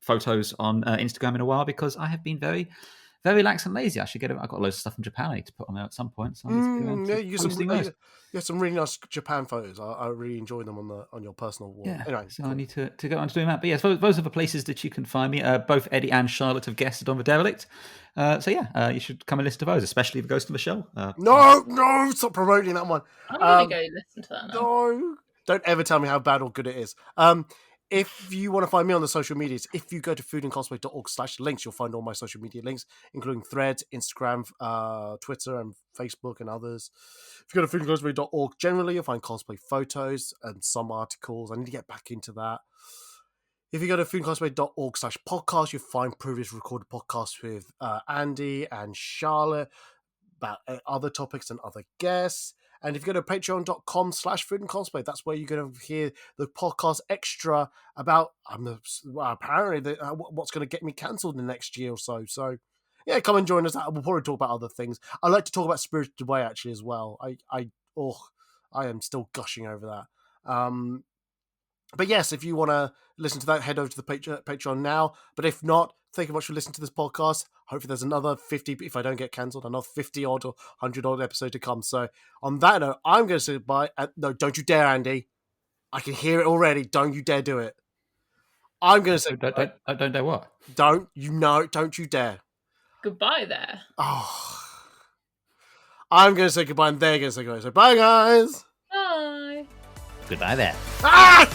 photos on Instagram in a while because I have been very, very lax and lazy. I should get it. I've got loads of stuff from Japan I need to put on there at some point. So I need to you have some really nice Japan photos. I really enjoy them on your personal wall. Yeah, anyway, so I need to go on to doing that. But yes, those are the places that you can find me. Both Eddie and Charlotte have guested on The Derelict. You should come and listen to those, especially if it goes to the show. No, stop promoting that one. I'm going to go listen to that now. No, don't ever tell me how bad or good it is. If you want to find me on the social medias, if you go to foodandcosplay.org/links, you'll find all my social media links, including Threads, Instagram, Twitter, and Facebook, and others. If you go to foodandcosplay.org, generally you'll find cosplay photos and some articles. I need to get back into that. If you go to foodandcosplay.org/podcast, you'll find previous recorded podcasts with Andy and Charlotte about other topics and other guests. And if you go to patreon.com/foodandcosplay, that's where you're going to hear the podcast extra about apparently what's going to get me cancelled in the next year or so. So, yeah, come and join us. We'll probably talk about other things. I like to talk about Spirited Away actually as well. I am still gushing over that. But yes, if you want to listen to that, head over to the Patreon now. But if not, thank you much for listening to this podcast. Hopefully there's another 50, if I don't get cancelled, another 50 odd or 100 odd episode to come. So on that note, I'm going to say goodbye. No, don't you dare, Andy. I can hear it already. Don't you dare do it. I'm going to say don't dare what? Don't you dare. Goodbye there. Oh. I'm going to say goodbye and they're going to say goodbye. So bye, guys. Bye. Goodbye there. Ah!